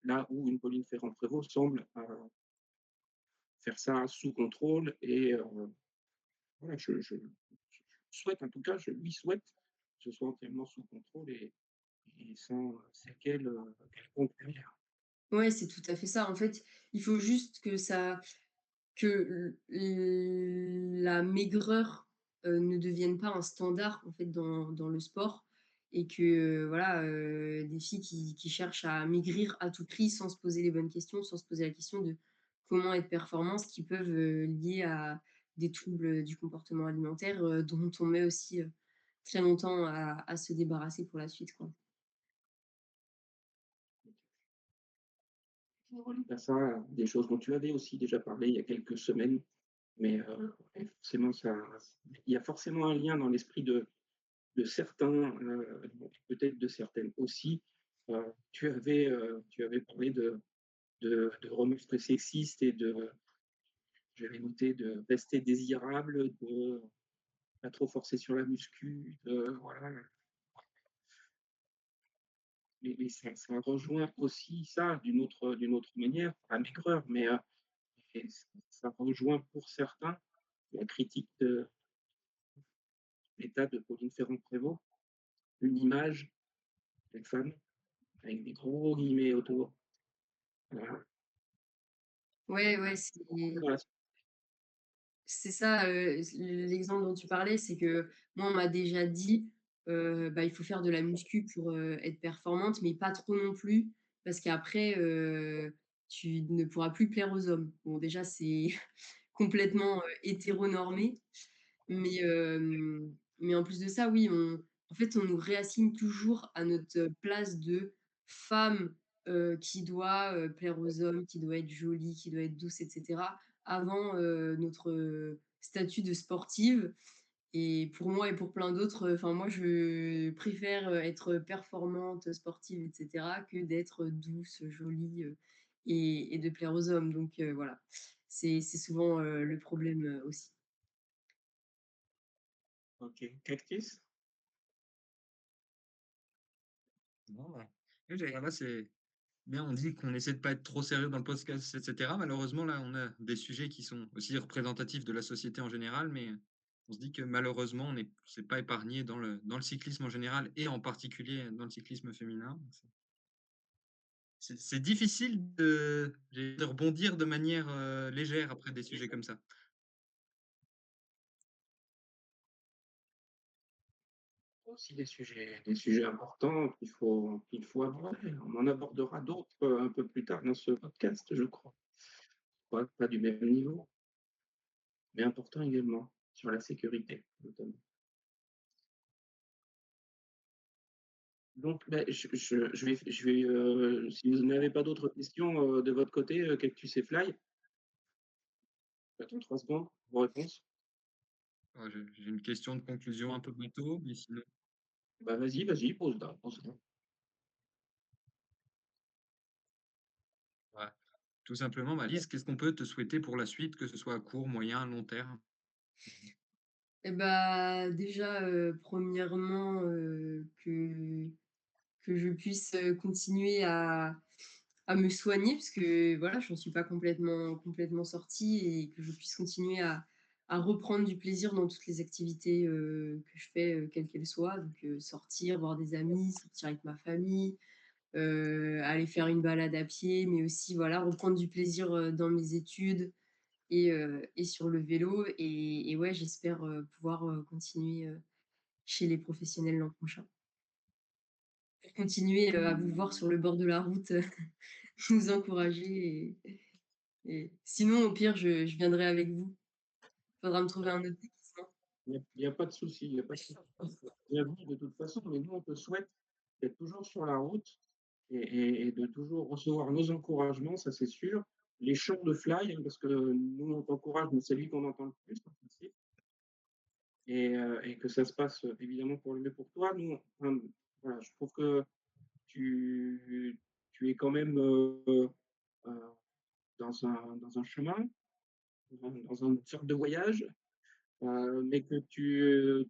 là où une Pauline Ferrand-Prévot semble, faire ça sous contrôle et voilà, je souhaite, en tout cas, je lui souhaite que ce soit entièrement sous contrôle et sans séquelles, quelconques derrière. Ouais, c'est tout à fait ça. En fait, il faut juste que la maigreur, ne devienne pas un standard, en fait, dans le sport et que, voilà, des filles qui cherchent à maigrir à tout prix sans se poser les bonnes questions, sans se poser la question de comment être performant, ce qui peuvent, lier à des troubles, du comportement alimentaire, dont on met aussi, très longtemps à se débarrasser pour la suite, quoi. Je relis à ça des choses dont tu avais aussi déjà parlé il y a quelques semaines, mais ouais, forcément ça il y a forcément un lien dans l'esprit de certains, peut-être de certaines aussi. Tu avais parlé de remarques sexistes et j'avais noté de rester désirable, de pas trop forcer sur la muscu, de voilà. Mais ça rejoint aussi ça d'une autre manière, pas maigreur, mais et ça rejoint pour certains la critique de l'état de Pauline Ferrand-Prévot, une image d'une femme avec des gros guillemets autour, voilà. Ouais, ouais, Voilà, c'est ça, l'exemple dont tu parlais, c'est que moi, on m'a déjà dit, bah, il faut faire de la muscu pour, être performante, mais pas trop non plus, parce qu'après, tu ne pourras plus plaire aux hommes. Bon, déjà, c'est complètement, hétéronormé, mais en plus de ça, oui, en fait, on nous réassigne toujours à notre place de femme, qui doit, plaire aux hommes, qui doit être jolie, qui doit être douce et cetera, avant, notre, statut de sportive et pour moi et pour plein d'autres, enfin moi je préfère, être performante, sportive et cetera que d'être douce, jolie, et de plaire aux hommes donc voilà. C'est souvent, le problème, aussi. OK. Cactus? Non, bah, oui, j'allais dire là, c'est bien, on dit qu'on essaie de pas être trop sérieux dans le podcast, et cetera. Malheureusement, là, on a des sujets qui sont aussi représentatifs de la société en général, mais on se dit que malheureusement, c'est pas épargné dans le cyclisme en général et en particulier dans le cyclisme féminin. Donc c'est difficile de rebondir de manière, légère après des sujets comme ça. Aussi des sujets importants qu'il faut aborder. On en abordera d'autres, un peu plus tard dans ce podcast, je crois. Pas du même niveau, mais important également, sur la sécurité, notamment. Donc, beh, si vous n'avez pas d'autres questions, de votre côté, Cactus et Fly, j'attends 3 secondes, vos réponses. J'ai une question de conclusion un peu bateau, mais sinon Bah, vas-y, pose-la, pose-la. ouais. Tout simplement, bah, Lise, qu'est-ce qu'on peut te souhaiter pour la suite, que ce soit à court, moyen, long terme? Et bah, déjà, premièrement, que je puisse, continuer à me soigner parce que voilà, j'en suis pas complètement sortie et que je puisse continuer à reprendre du plaisir dans toutes les activités, que je fais, quelles qu'elles soient. Donc, sortir, voir des amis, sortir avec ma famille, aller faire une balade à pied, mais aussi voilà, reprendre du plaisir, dans mes études et sur le vélo et ouais, j'espère, pouvoir, continuer, chez les professionnels l'an prochain. Pour continuer, à vous voir sur le bord de la route, nous encourager et sinon au pire je viendrai avec vous. Faudra me trouver un autre déguisement. Il y a pas de souci, il y a pas de souci. Bienvenue de toute façon, mais nous, on te souhaite d'être toujours sur la route et de toujours recevoir nos encouragements, ça c'est sûr. Les chants de Fly, hein, parce que nous, on t'encourage, mais c'est lui qu'on entend le plus, en principe. Et que ça se passe évidemment pour le mieux pour toi. Nous, voilà, je trouve que tu, tu es quand même euh, dans un chemin, dans une sorte de voyage, mais que tu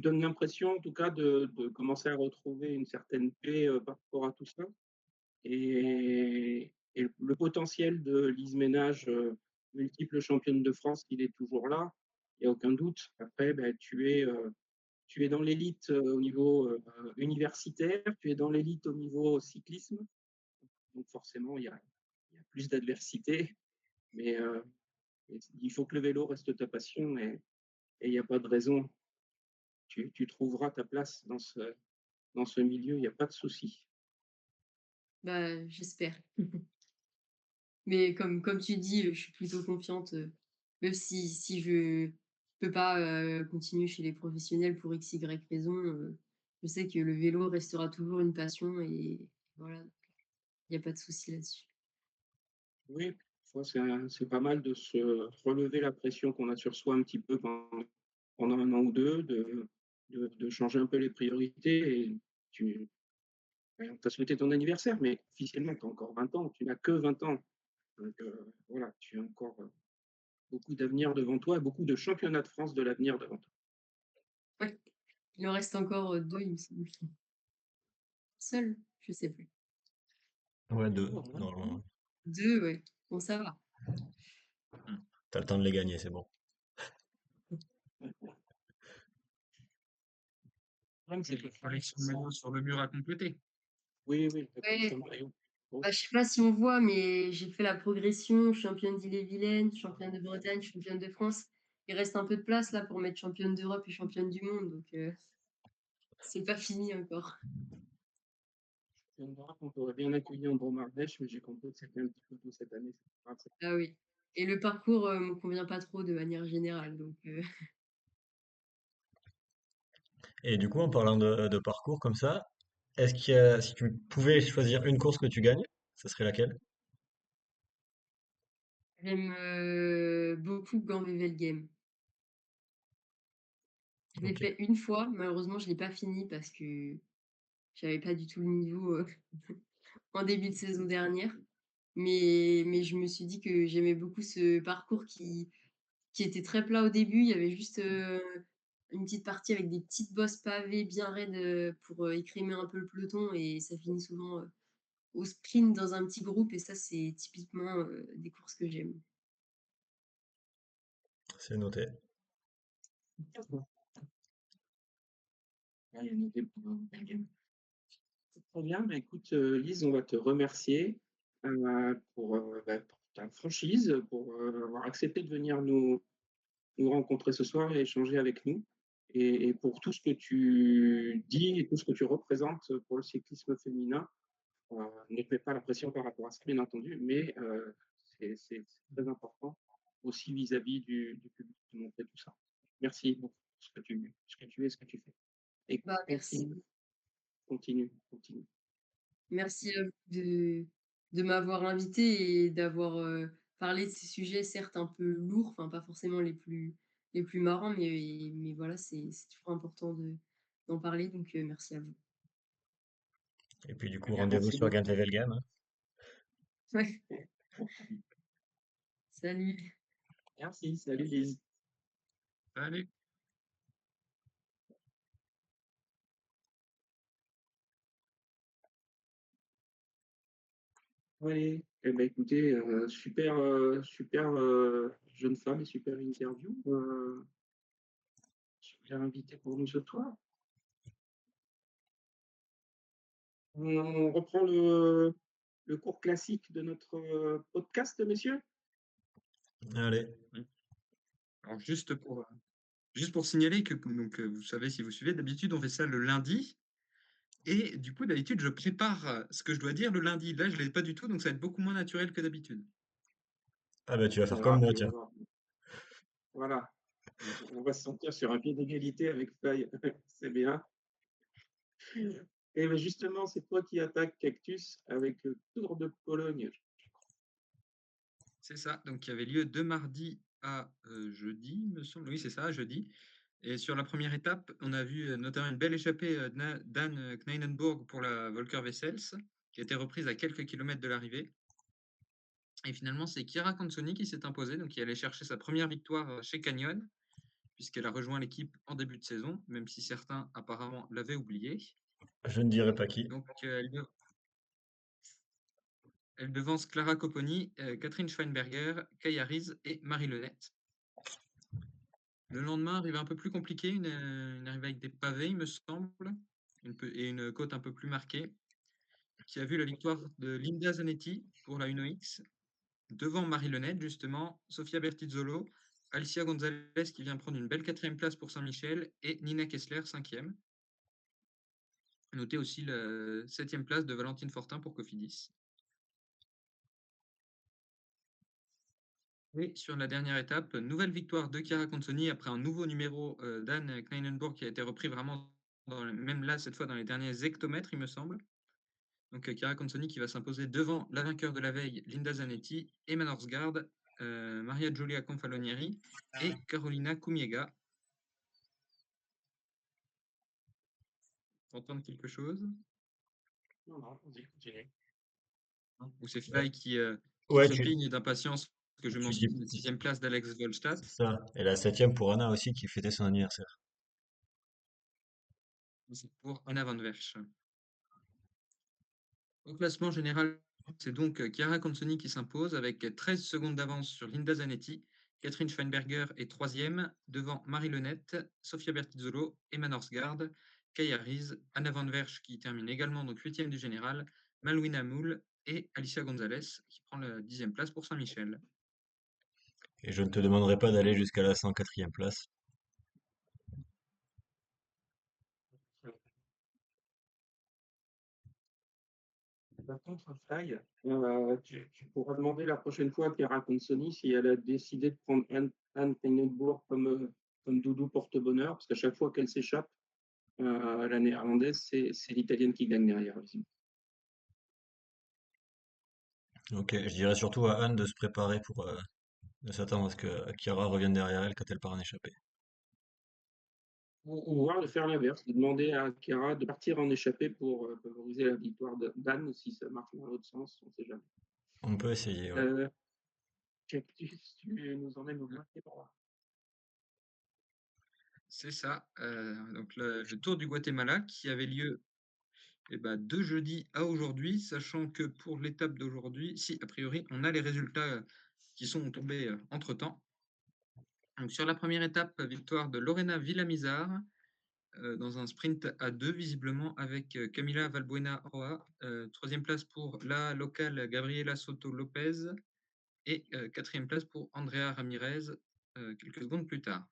donnes l'impression, en tout cas, de commencer à retrouver une certaine paix par rapport à tout ça. Et le potentiel de Lise Ménage, multiple championne de France, il est toujours là, il n'y a aucun doute. Après, ben, tu es dans l'élite au niveau universitaire, tu es dans l'élite au niveau cyclisme, donc forcément, il y a plus d'adversité, mais il faut que le vélo reste ta passion et il n'y a pas de raison. Tu trouveras ta place dans ce milieu, il n'y a pas de souci. Bah, j'espère. Mais comme tu dis, je suis plutôt confiante, même si je peux pas, continuer chez les professionnels pour X, Y raison, je sais que le vélo restera toujours une passion et voilà, il y a pas de souci là-dessus. Oui, c'est pas mal de se relever la pression qu'on a sur soi un petit peu pendant un an ou deux, de changer un peu les priorités. Et tu as souhaité ton anniversaire, mais officiellement, tu as encore 20 ans, tu n'as que 20 ans. Donc voilà, tu as encore beaucoup d'avenir devant toi et beaucoup de championnats de France de l'avenir devant toi. Ouais, il en reste encore, 2 il me semble. Seul? Je sais plus. Ouais, deux, Oh, voilà. normalement. 2 ouais, bon ça va. Mmh. T'as le temps de les gagner, c'est bon. Même Et c'est que collection de maillots sur le mur à compléter. oui, oui, la Ouais, collection de maillots. Bon, bah, je sais pas si on voit, mais j'ai fait la progression, championne d'Ille-et-Vilaine, championne de Bretagne, championne de France. Il reste un peu de place là pour mettre championne d'Europe et championne du monde, donc c'est pas fini encore. je viens de voir qu'on t'aurait bien accueilli en Bromardèche, mais j'ai compris que c'était un petit peu tôt cette année. C'est pas grave. Ah oui. Et le parcours me convient pas trop de manière générale, donc Et du coup, en parlant de parcours comme ça, si tu pouvais choisir une course que tu gagnes, ça serait laquelle? j'aime beaucoup Gambével Game. Je l'ai Ok. fait une fois, malheureusement je l'ai pas fini parce que j'avais pas du tout le niveau en début de saison dernière. Mais je me suis dit que j'aimais beaucoup ce parcours qui était très plat au début. Il y avait juste une petite partie avec des petites bosses pavées bien raides pour écrémer un peu le peloton et ça finit souvent au sprint dans un petit groupe et ça, c'est typiquement des courses que j'aime. C'est noté. Ah, il y a noté très bien. Bah, écoute, Lise, on va te remercier pour ta franchise, pour avoir accepté de venir nous rencontrer ce soir et échanger avec nous. Et pour tout ce que tu dis et tout ce que tu représentes pour le cyclisme féminin. Ne te mets pas la pression par rapport à ça, bien entendu, mais c'est très important aussi vis-à-vis du public de montrer tout ça. Merci pour ce que tu es, ce que tu fais. Et Bah, merci. continue, continue, continue. Merci à vous de m'avoir invité et d'avoir parlé de ces sujets, certes un peu lourds, enfin pas forcément les plus marrants, mais voilà, c'est toujours important d'en parler, donc merci à vous. Et puis du Très coup, bien, rendez-vous merci sur beaucoup. Game, hein. Ouais, salut. Merci, salut Lise. Allez. Allez, eh ben, écoutez, super, super jeune femme et super interview. Super invité pour nous ce soir. On reprend le cours classique de notre podcast, messieurs. Allez. Mmh. Alors juste pour signaler que donc, vous savez si vous suivez, d'habitude on fait ça le lundi et du coup d'habitude je prépare, ce que je dois dire le lundi. Là je l'ai pas du tout donc ça va être beaucoup moins naturel que d'habitude. Ah bah tu vas faire comme Voilà, moi, tu vas tiens. voir. Voilà. On va se sentir sur un pied d'égalité avec Fly. C'est bien. Et ben justement, c'est toi qui attaques Cactus avec le Tour de Pologne. C'est ça, donc qui avait lieu de mardi à jeudi, me semble. Oui, c'est ça, jeudi. Et sur la première étape, on a vu notamment une belle échappée d'Anne Kleinenburg pour la Volker Wessels, qui a été reprise à quelques kilomètres de l'arrivée. Et finalement, c'est Chiara Consoni qui s'est imposée, donc qui allait chercher sa première victoire chez Canyon, puisqu'elle a rejoint l'équipe en début de saison, même si certains apparemment l'avaient oublié. Je ne dirai pas qui. Donc elle devance Clara Copponi, Catherine Schweinberger, Kaya Riz et Marie Lenette. Le lendemain, arrivée un peu plus compliqué, une arrivée avec des pavés, il me semble, et une côte un peu plus marquée, qui a vu la victoire de Linda Zanetti pour la Uno X, devant Marie Lenette, justement, Sofia Bertizzolo, Alicia Gonzalez qui vient prendre une belle 4e place pour Saint-Michel, et Nina Kessler, 5e. Notez aussi la 7e place de Valentine Fortin pour Cofidis. Et sur la dernière étape, nouvelle victoire de Chiara Consoni après un nouveau numéro d'Anne Kleinenburg qui a été repris vraiment, même là, cette fois dans les derniers hectomètres, il me semble. Donc Chiara Consoni qui va s'imposer devant la vainqueur de la veille, Linda Zanetti, Emma Norsgaard, Maria Giulia Confalonieri et Carolina Cumiega. Entendre quelque chose? Non, non, vas-y, continue. Ou c'est Fly qui Ouais, trépigne d'impatience que je tu dis, mentionne la 6e place d'Alex Volstadt. c'est ça. Et la septième pour Anna aussi qui fêtait son anniversaire. C'est pour Anna Van Wersch. Au classement général, c'est donc Chiara Consoni qui s'impose avec 13 secondes d'avance sur Linda Zanetti. Catherine Schweinberger est 3e, devant Marie Lenette, Sofia Bertizzolo, Emma Norsgaard, Kaya Riz, Anna Van Wersch qui termine également donc 8e du général, Malwina Moul et Alicia Gonzalez qui prend la 10e place pour Saint-Michel. Et je ne te demanderai pas d'aller jusqu'à la 104e place. Par contre, Fly, tu pourras demander la prochaine fois à Chiara Consoni si elle a décidé de prendre Anne Kleinenburg comme doudou porte-bonheur, parce qu'à chaque fois qu'elle s'échappe, la néerlandaise, c'est l'italienne qui gagne derrière. Ok, je dirais surtout à Anne de se préparer pour de s'attendre à ce que Chiara revienne derrière elle quand elle part en échappée. Ou voir de faire l'inverse, de demander à Chiara de partir en échappée pour favoriser la victoire d'Anne, si ça marche dans l'autre sens, on ne sait jamais. On peut essayer, ouais. Cactus, tu nous emmènes au Guatemala. C'est ça. Donc le Tour du Guatemala qui avait lieu de jeudi à aujourd'hui, sachant que pour l'étape d'aujourd'hui, si a priori on a les résultats qui sont tombés entre-temps. Donc sur la première étape, victoire de Lorena Villamizar dans un sprint à 2 visiblement avec Camila Valbuena Roa, 3e place pour la locale Gabriela Soto Lopez et 4e place pour Andrea Ramirez quelques secondes plus tard.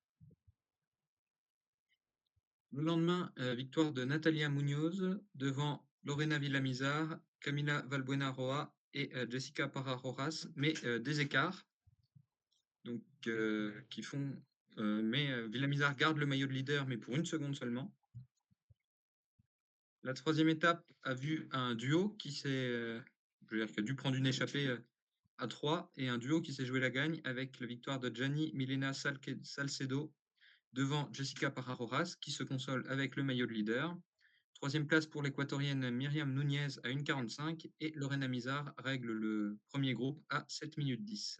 Le lendemain, victoire de Natalia Munoz devant Lorena Villamizar, Camila Valbuena Roa et Jessica Parra Rojas, mais des écarts donc, qui font. Mais Villamizar garde le maillot de leader, mais pour 1 seconde seulement. La 3e étape a vu un duo qui a dû prendre une échappée à 3 et un duo qui s'est joué la gagne avec la victoire de Gianni Milena Salcedo devant Jessica Parra Rojas qui se console avec le maillot de leader. 3e place pour l'équatorienne Myriam Nunez à 1,45 et Lorena Mizar règle le premier groupe à 7 minutes 10.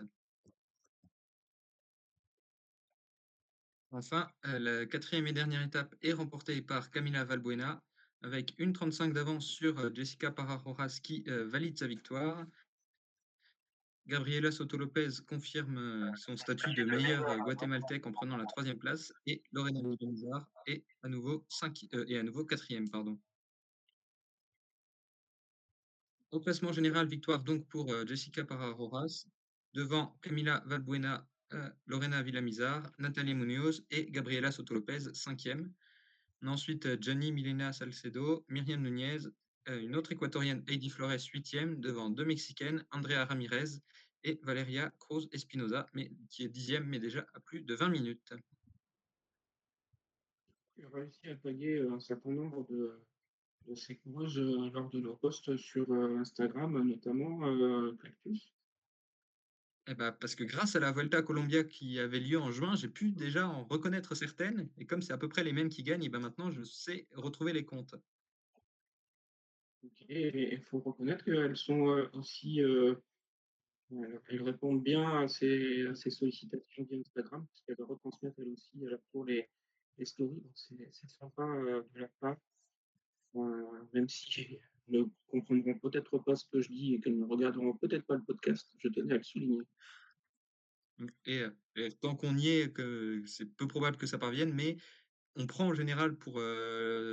Enfin, la 4e et dernière étape est remportée par Camila Valbuena avec 1,35 d'avance sur Jessica Parra Rojas qui valide sa victoire. Gabriela Soto Lopez confirme son statut de meilleure guatémaltèque en prenant la 3e place et Lorena Mizar est à nouveau 4e. Pardon. Au classement général, victoire donc pour Jessica Parra Rojas, devant Camila Valbuena, Lorena Villamizar, Natalia Munoz et Gabriela Soto Lopez, 5e. On a ensuite Gianni Milena Salcedo, Myriam Nunez, une autre équatorienne, Heidi Flores, 8e, devant 2 Mexicaines, Andrea Ramirez et Valeria Cruz Espinoza, qui est 10e, mais déjà à plus de 20 minutes. Tu as réussi à taguer un certain nombre de ces coureuses lors de leurs posts sur Instagram, notamment Cactus. Eh ben, parce que grâce à la Volta Colombia qui avait lieu en juin, j'ai pu déjà en reconnaître certaines. Et comme c'est à peu près les mêmes qui gagnent, et ben maintenant je sais retrouver les comptes. Ok, et il faut reconnaître qu'elles sont aussi, elles répondent bien à ces sollicitations via Instagram, parce qu'elles retransmettent elles aussi pour les stories. Donc c'est sympa de leur part, même si elles ne comprendront peut-être pas ce que je dis et qu'elles ne regarderont peut-être pas le podcast, je tenais à le souligner. Et tant qu'on y est, que c'est peu probable que ça parvienne, mais on prend en général pour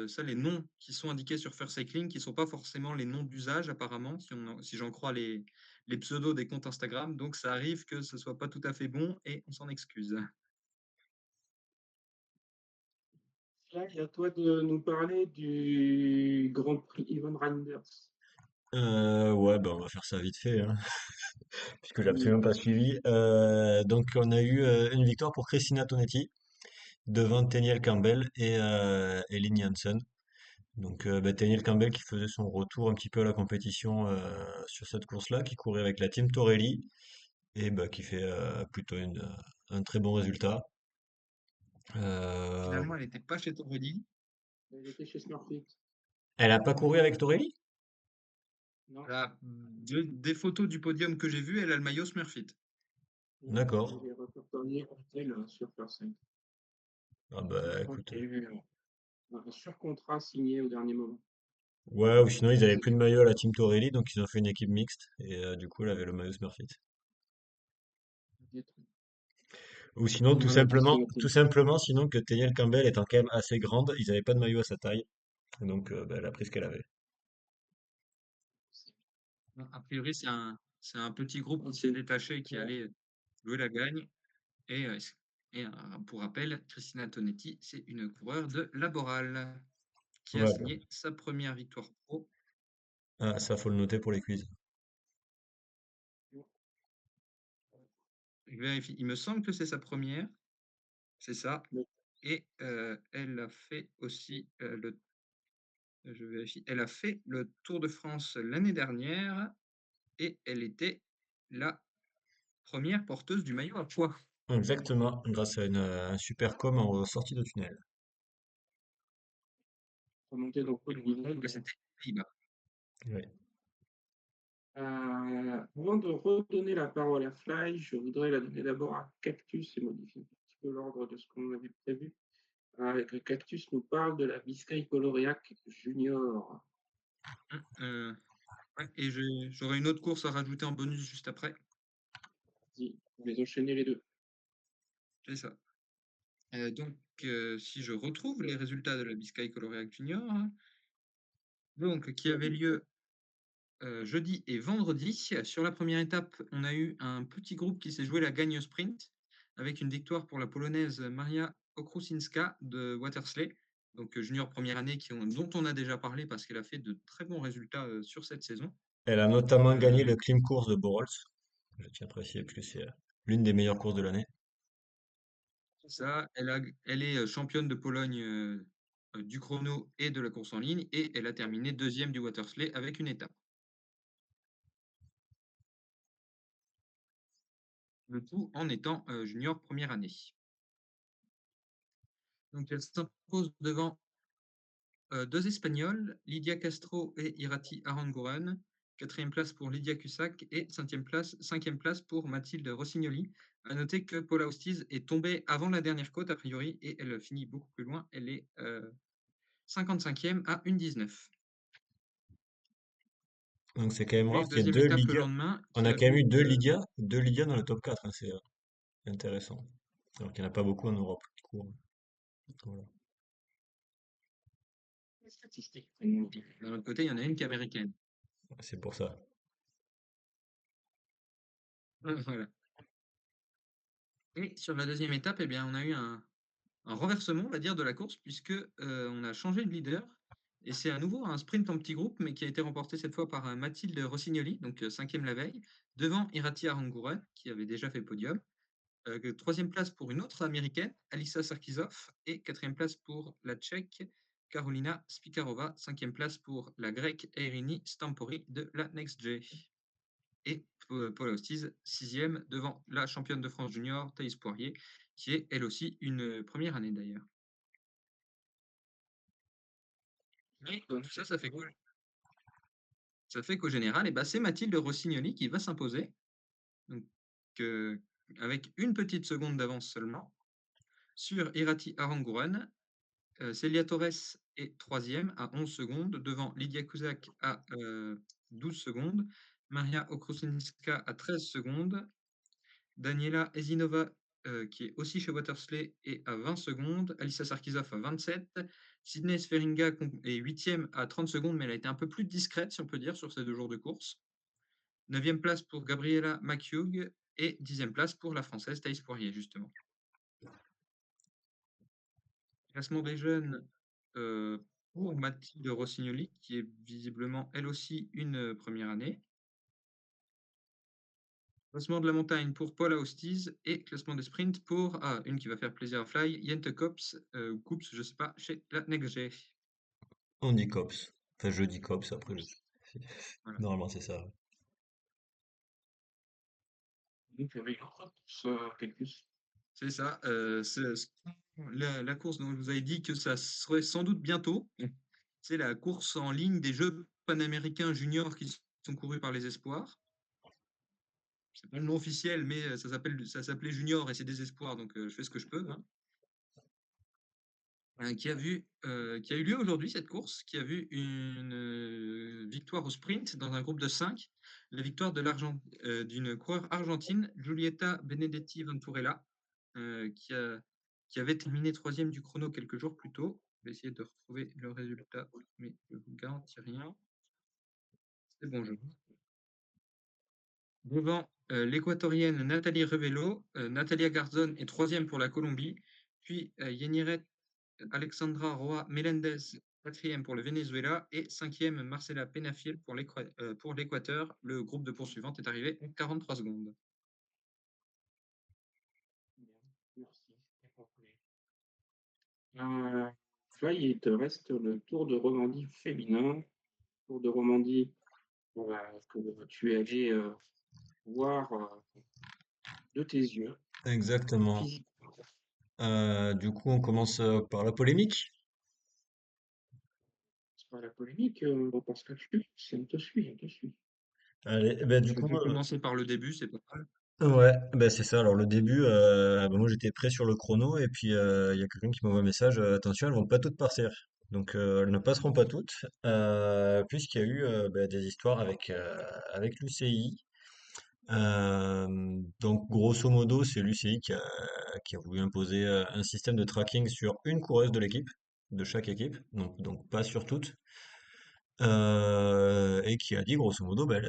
ça les noms qui sont indiqués sur First Cycling, qui ne sont pas forcément les noms d'usage apparemment, si j'en crois les pseudos des comptes Instagram. Donc ça arrive que ce soit pas tout à fait bon et on s'en excuse. Là, il y a à toi de nous parler du Grand Prix Yvonne Reinders. Ouais, bah, on va faire ça vite fait, hein, puisque j'ai Mm. absolument pas suivi. Donc, on a eu une victoire pour Christina Tonetti devant Teniel Campbell et Lynn Janssen. Donc, bah, Teniel Campbell qui faisait son retour un petit peu à la compétition sur cette course-là, qui courait avec la team Torelli et bah, qui fait plutôt un très bon résultat. Euh, Finalement, elle n'était pas chez Torelli. Elle était chez Smurfit. Elle a pas couru avec Torelli? Non, Là, des photos du podium que j'ai vu, elle a le maillot Smurfit. non, D'accord. elle est reportée sur Percent. Ah Je bah crois écoute. qu'il y a eu un surcontrat signé au dernier moment. Ouais, ou sinon ils avaient C'est plus de maillot à la team Torelli, donc ils ont fait une équipe mixte et du coup elle avait le maillot Smurfit. des trucs. Ou sinon Voilà, Christian tout Attili. simplement sinon que Teniel Campbell étant quand même assez grande, ils avaient pas de maillot à sa taille, donc bah, elle a pris ce qu'elle avait. Non, a priori, c'est un petit groupe qui s'est détaché et qui Ouais. allait jouer la gagne. Et, pour rappel, Christina Tonetti, c'est une coureure de Laboral qui a Ouais, bah. signé sa première victoire pro. Ah, ça faut le noter pour les quiz. Je vérifie. Il me semble que c'est sa première, c'est ça. Et elle a fait aussi je vérifie, elle a fait le Tour de France l'année dernière et elle était la première porteuse du maillot à pois. Exactement, grâce à un super com en sortie de tunnel. Remonté donc au niveau. Donc c'était les Pays-Bas. Ouais. Avant de redonner la parole à Fly, je voudrais la donner d'abord à Cactus et modifier un petit peu l'ordre de ce qu'on avait prévu. Que Cactus nous parle de la Biscay Coloréac Junior. Ouais, et j'aurai une autre course à rajouter en bonus juste après. Vas-y, vous les enchaîner les deux. C'est ça. Donc, si je retrouve les résultats de la Biscay Coloréac Junior, donc qui avait lieu jeudi et vendredi. Sur la première étape, on a eu un petit groupe qui s'est joué la gagne sprint avec une victoire pour la Polonaise Maria Okrusinska de Watersley, donc junior première année dont on a déjà parlé parce qu'elle a fait de très bons résultats sur cette saison. Elle a notamment gagné Euh, le Clim Course de Borols. Je tiens à préciser parce que c'est l'une des meilleures courses de l'année. Ça, elle est championne de Pologne du chrono et de la course en ligne et elle a terminé deuxième du Watersley avec une étape. Le tout en étant junior première année. Donc elle s'impose devant deux Espagnols, Lydia Castro et Irati Aranguren. Quatrième place pour Lydia Cusack et cinquième place pour Mathilde Rossignoli. À noter que Paula Ostiz est tombée avant la dernière côte, a priori, et elle finit beaucoup plus loin. Elle est 55e à 1,19. Donc c'est quand même rare Et qu'il y ait deuxième deux étape le Lydia. lendemain, On qui a a quand même vu eu deux Lydia dans le top 4, hein, c'est intéressant. Alors qu'il n'y en a pas beaucoup en Europe qui courent. Voilà. Statistiques. d'un autre côté, il y en a une qui est américaine. C'est pour ça. Voilà. Et sur la deuxième étape, eh bien, on a eu un renversement, on va dire, de la course, puisque on a changé de leader. Et c'est à nouveau un sprint en petit groupe, mais qui a été remporté cette fois par Mathilde Rossignoli, donc cinquième la veille, devant Irati Aranguren, qui avait déjà fait podium. troisième place pour une autre américaine, Alissa Sarkisov, et quatrième place pour la tchèque Karolina Spikarova, cinquième place pour la grecque Eirini Stampori de la NextG. Et Paula Hostiz, sixième devant la championne de France junior Thaïs Poirier, qui est elle aussi une première année d'ailleurs. Et tout ça, ça fait quoi? Ça fait qu'au général, c'est Mathilde Rossignoli qui va s'imposer, donc, avec une petite seconde d'avance seulement, sur Irati Aranguren. Celia Torres est troisième à 11 secondes, devant Lydia Kuzak à 12 secondes, Maria Okrusinska à 13 secondes, Daniela Ezinova, qui est aussi chez Watersley, est à 20 secondes, Alissa Sarkisov à 27, Sydney Sferinga est huitième à 30 secondes, mais elle a été un peu plus discrète, si on peut dire, sur ces 2 jours de course. 9e place pour Gabriela McHugh et 10e place pour la Française Thaïs Poirier, justement. Classement des jeunes pour Mathilde Rossignoli, qui est visiblement elle aussi une première année. Classement de la montagne pour Paula Hostiz et classement des sprints pour une qui va faire plaisir à Fly, Jente Kops, ou Koops, je sais pas, chez la NextG. On dit COPS. Enfin, je dis COPS après. Voilà. Normalement, c'est ça. Donc, il y avait une autre course, Pectus. C'est ça. La course dont je vous avais dit que ça serait sans doute bientôt, c'est la course en ligne des Jeux panaméricains juniors qui sont courus par les Espoirs. C'est pas le nom officiel, mais ça s'appelait Junior et c'est des Espoirs, donc je fais ce que je peux, hein. Qui a eu lieu aujourd'hui, cette course, qui a vu une victoire au sprint dans un groupe de 5, la victoire d'une coureur argentine, Giulietta Benedetti Venturella, qui avait terminé troisième du chrono quelques jours plus tôt. Je vais essayer de retrouver le résultat, mais je vous garantis rien. C'est bon, je Devant l'équatorienne Nathalie Revello, Natalia Garzón est troisième pour la Colombie, puis Yeniret Alexandra Roa Melendez, quatrième pour le Venezuela, et cinquième Marcela Penafiel pour l'Équateur. Le groupe de poursuivantes est arrivé en 43 secondes. Bien, merci, c'est complet. Là, il te reste le Tour de Romandie féminin. Tour de Romandie que tu es allé voir de tes yeux, Exactement. physiquement. Du coup, on commence par la polémique. C'est pas la polémique, on passe là-dessus. On te suit, on te suit. Allez, ben, du On coup, peut commencer par le début, c'est pas mal. ouais, ben c'est ça. Alors le début, ben, moi j'étais prêt sur le chrono et puis il y a quelqu'un qui m'envoie un message. Attention, elles vont pas toutes partir. Donc elles ne passeront pas toutes, puisqu'il y a eu ben, des histoires avec l'UCI. Donc grosso modo, c'est l'UCI qui a voulu imposer un système de tracking sur une coureuse de l'équipe, de chaque équipe, donc pas sur toutes, et qui a dit grosso modo, ben,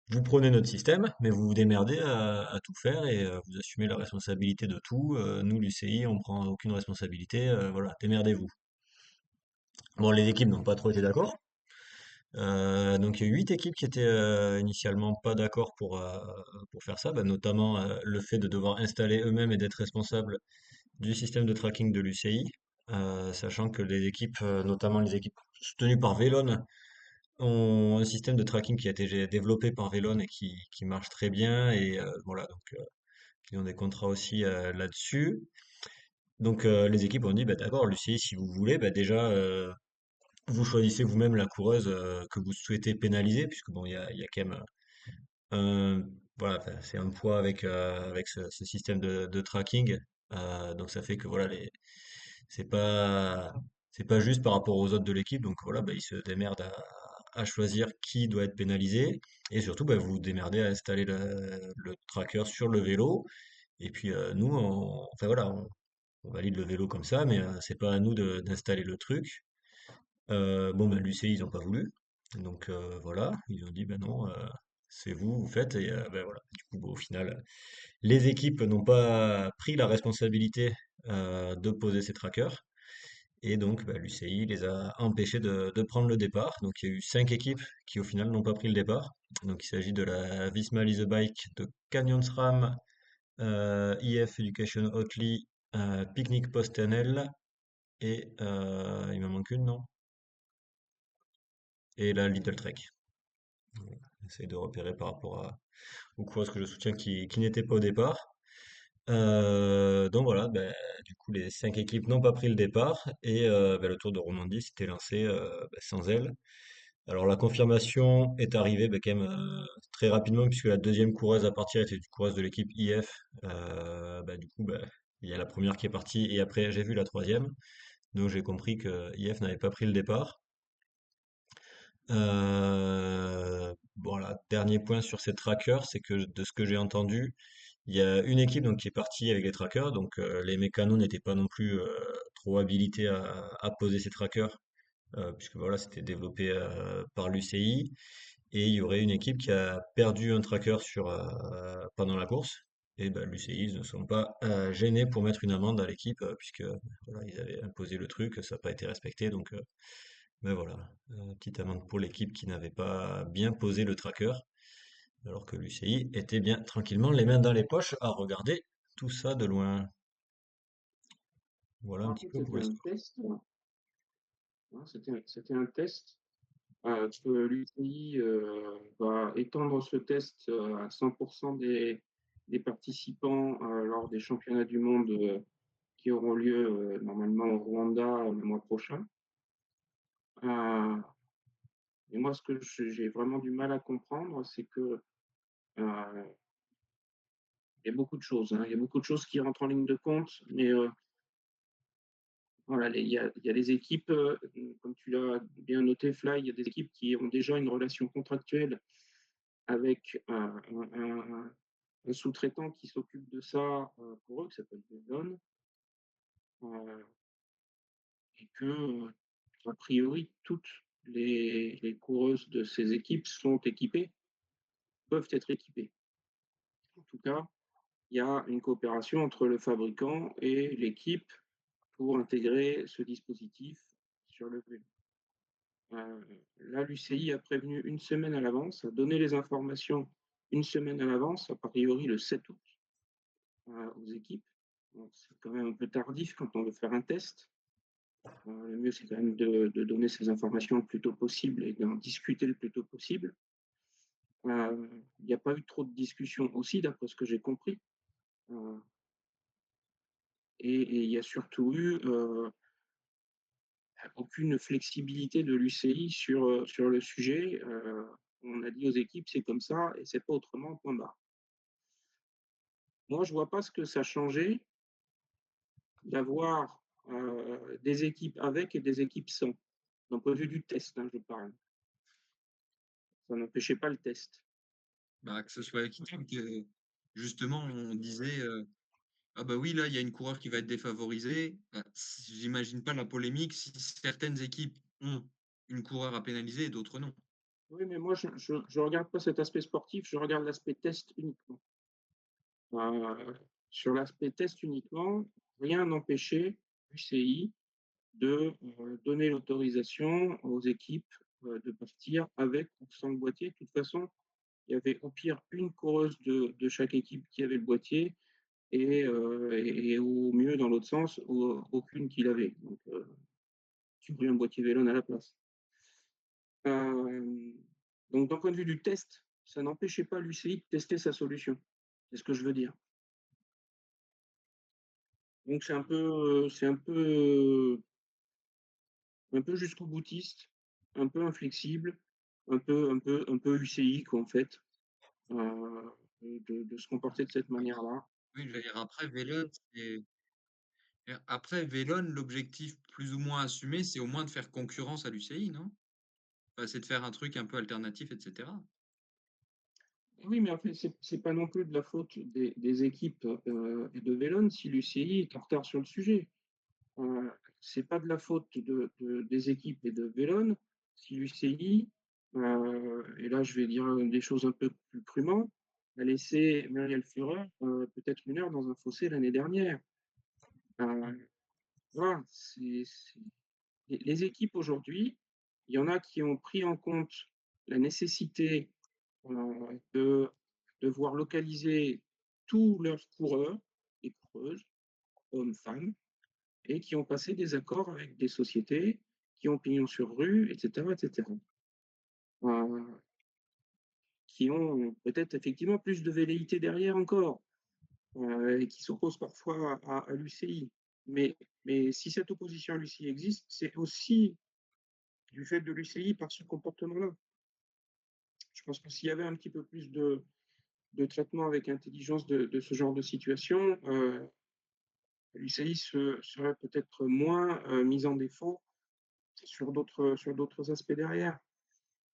vous prenez notre système, mais vous vous démerdez à tout faire et vous assumez la responsabilité de tout. Nous, l'UCI, on prend aucune responsabilité. Voilà, démerdez-vous. Bon, les équipes n'ont pas trop été d'accord. Donc il y a eu 8 équipes qui étaient initialement pas d'accord pour faire ça, bah, notamment le fait de devoir installer eux-mêmes et d'être responsables du système de tracking de l'UCI, sachant que les équipes, notamment les équipes soutenues par Velone, ont un système de tracking qui a été développé par Velone et qui marche très bien, et voilà, donc ils ont des contrats aussi là-dessus. Donc les équipes ont dit, bah, d'accord, l'UCI, si vous voulez, bah, déjà, vous choisissez vous-même la coureuse que vous souhaitez pénaliser, puisque bon, il y a quand même voilà, enfin, c'est un poids avec ce système de tracking. Donc ça fait que voilà, c'est pas, c'est pas juste par rapport aux autres de l'équipe. Donc voilà, bah, ils se démerdent à choisir qui doit être pénalisé. Et surtout, bah, vous vous démerdez à installer le tracker sur le vélo. Et puis nous, enfin voilà, on valide le vélo comme ça, mais c'est pas à nous d'installer le truc. Bon, ben, l'UCI, ils n'ont pas voulu. Donc voilà, ils ont dit, ben non, c'est vous, vous faites. Et ben voilà, du coup, bon, au final, les équipes n'ont pas pris la responsabilité de poser ces trackers. Et donc, ben, l'UCI les a empêchés de prendre le départ. Donc il y a eu 5 équipes qui, au final, n'ont pas pris le départ. Donc il s'agit de la Visma Lease a Bike, de Canyon SRAM, IF Education Hotly, Picnic Postanel et il m'en manque une, non? Et la Little Trek. J'essaie de repérer par rapport aux coureuses que je soutiens qui n'étaient pas au départ. Donc voilà, ben, du coup les 5 équipes n'ont pas pris le départ et ben, le Tour de Romandie s'était lancé ben, sans elles. Alors la confirmation est arrivée ben, quand même très rapidement puisque la deuxième coureuse à partir était une coureuse de l'équipe IF. Ben, du coup, ben, il y a la première qui est partie et après j'ai vu la troisième. Donc j'ai compris que IF n'avait pas pris le départ. Voilà, dernier point sur ces trackers, c'est que de ce que j'ai entendu, il y a une équipe donc qui est partie avec les trackers, donc les mécanos n'étaient pas non plus trop habilités à poser ces trackers, puisque voilà, c'était développé par l'UCI, et il y aurait une équipe qui a perdu un tracker pendant la course, et ben, l'UCI ne sont pas gênés pour mettre une amende à l'équipe, puisque voilà, ils avaient imposé le truc, ça n'a pas été respecté, donc ben voilà, petite amende pour l'équipe qui n'avait pas bien posé le tracker, alors que l'UCI était bien tranquillement les mains dans les poches à regarder tout ça de loin. Voilà un En petit fait, peu pour c'était un l'histoire. test. Hein, c'était un test que l'UCI va étendre ce test à 100% des participants lors des championnats du monde qui auront lieu normalement au Rwanda le mois prochain. Euh, et moi, ce que j'ai vraiment du mal à comprendre, c'est que il y a beaucoup de choses. Hein. Il y a beaucoup de choses qui rentrent en ligne de compte, mais voilà, il y a des équipes, comme tu l'as bien noté, Fly, il y a des équipes qui ont déjà une relation contractuelle avec un sous-traitant qui s'occupe de ça pour eux, qui s'appelle Devon, et que, a priori, toutes les coureuses de ces équipes sont équipées, peuvent être équipées. En tout cas, il y a une coopération entre le fabricant et l'équipe pour intégrer ce dispositif sur le vélo. Là, l'UCI a prévenu une semaine à l'avance, a donné les informations une semaine à l'avance, a priori le 7 août, aux équipes. C'est quand même un peu tardif quand on veut faire un test. Le mieux, c'est quand même de donner ces informations le plus tôt possible et d'en discuter le plus tôt possible. Il n'y a pas eu trop de discussions aussi, d'après ce que j'ai compris. Et il y a surtout eu aucune flexibilité de l'UCI sur le sujet. On a dit aux équipes, c'est comme ça et c'est pas autrement, point barre. Moi, je vois pas ce que ça changeait d'avoir des équipes avec et des équipes sans. D'un point de vue du test, hein, je parle. Ça n'empêchait pas le test. Bah, que ce soit équitable, que justement on disait ah bah oui, là il y a une coureur qui va être défavorisée. Bah, j'imagine pas la polémique si certaines équipes ont une coureur à pénaliser et d'autres non. Oui, mais moi, je regarde pas cet aspect sportif, je regarde l'aspect test uniquement. Sur l'aspect test uniquement, rien n'empêchait l'UCI de donner l'autorisation aux équipes de partir avec ou sans le boîtier. De toute façon, il y avait au pire une coureuse de chaque équipe qui avait le boîtier et au mieux, dans l'autre sens, aucune qui l'avait. Donc, tu pris un boîtier Vélone à la place. Donc, d'un point de vue du test, ça n'empêchait pas l'UCI de tester sa solution. C'est ce que je veux dire. Donc, un peu jusqu'au boutiste, un peu inflexible, un peu UCI, en fait, de se comporter de cette manière-là. Oui, je veux dire, après Vélone, l'objectif plus ou moins assumé, c'est au moins de faire concurrence à l'UCI, non? Enfin, c'est de faire un truc un peu alternatif, etc. Oui, mais en fait, c'est pas non plus de la faute des équipes et de Vélone si l'UCI est en retard sur le sujet. Euh, c'est pas de la faute des équipes et de Vélone si l'UCI, et là je vais dire des choses un peu plus crûment, a laissé Muriel Führer peut-être une heure dans un fossé l'année dernière. Euh, voilà, les équipes aujourd'hui, il y en a qui ont pris en compte la nécessité de devoir localiser tous leurs coureurs et coureuses, hommes, femmes, et qui ont passé des accords avec des sociétés qui ont pignon sur rue, etc., etc. Qui ont peut-être effectivement plus de velléité derrière encore, et qui s'opposent parfois à l'UCI. Mais, mais si cette opposition à l'UCI existe, c'est aussi du fait de l'UCI par ce comportement-là. Je pense que s'il y avait un petit peu plus de traitement avec intelligence de ce genre de situation, l'UCI serait peut-être moins mise en défaut sur d'autres aspects derrière.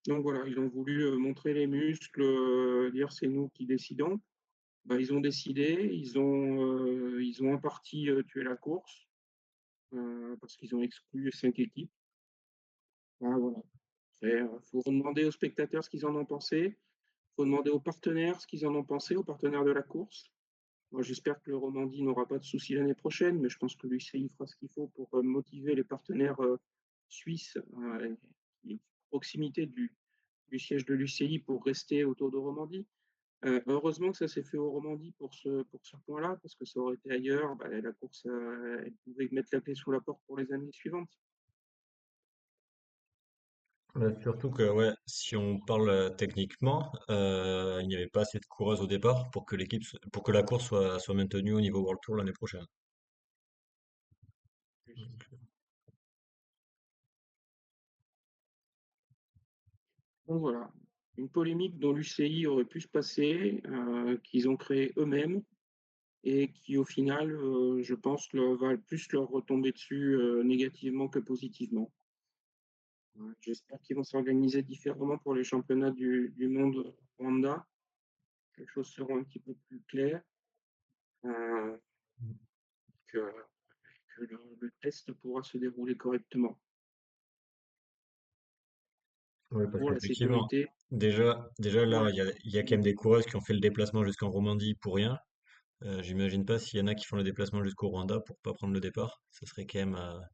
Donc voilà, ils ont voulu montrer les muscles, dire c'est nous qui décidons. Bah, ils ont décidé, ils ont en partie tué la course parce qu'ils ont exclu 5 équipes. Ah, voilà. Il faut demander aux spectateurs ce qu'ils en ont pensé. Il faut demander aux partenaires ce qu'ils en ont pensé, aux partenaires de la course. Moi, j'espère que le Romandie n'aura pas de soucis l'année prochaine, mais je pense que l'UCI fera ce qu'il faut pour motiver les partenaires suisses et proximité du siège de l'UCI pour rester autour de Romandie. Heureusement que ça s'est fait au Romandie pour ce point-là, parce que ça aurait été ailleurs, bah, la course, elle pouvait mettre la clé sous la porte pour les années suivantes. Surtout que, ouais, si on parle techniquement, il n'y avait pas assez de coureuses au départ pour que pour que la course soit maintenue au niveau World Tour l'année prochaine. Donc voilà, une polémique dont l'UCI aurait pu se passer, qu'ils ont créée eux-mêmes et qui au final, je pense, va plus leur retomber dessus négativement que positivement. J'espère qu'ils vont s'organiser différemment pour les championnats du monde Rwanda. Les choses seront un petit peu plus claires, euh, que, que le test pourra se dérouler correctement. Oui, parce Pour la qu'effectivement, sécurité, déjà pour là, la il y a quand même des coureuses qui ont fait le déplacement jusqu'en Romandie pour rien. J'imagine pas s'il y en a qui font le déplacement jusqu'au Rwanda pour pas prendre le départ. Ça serait quand même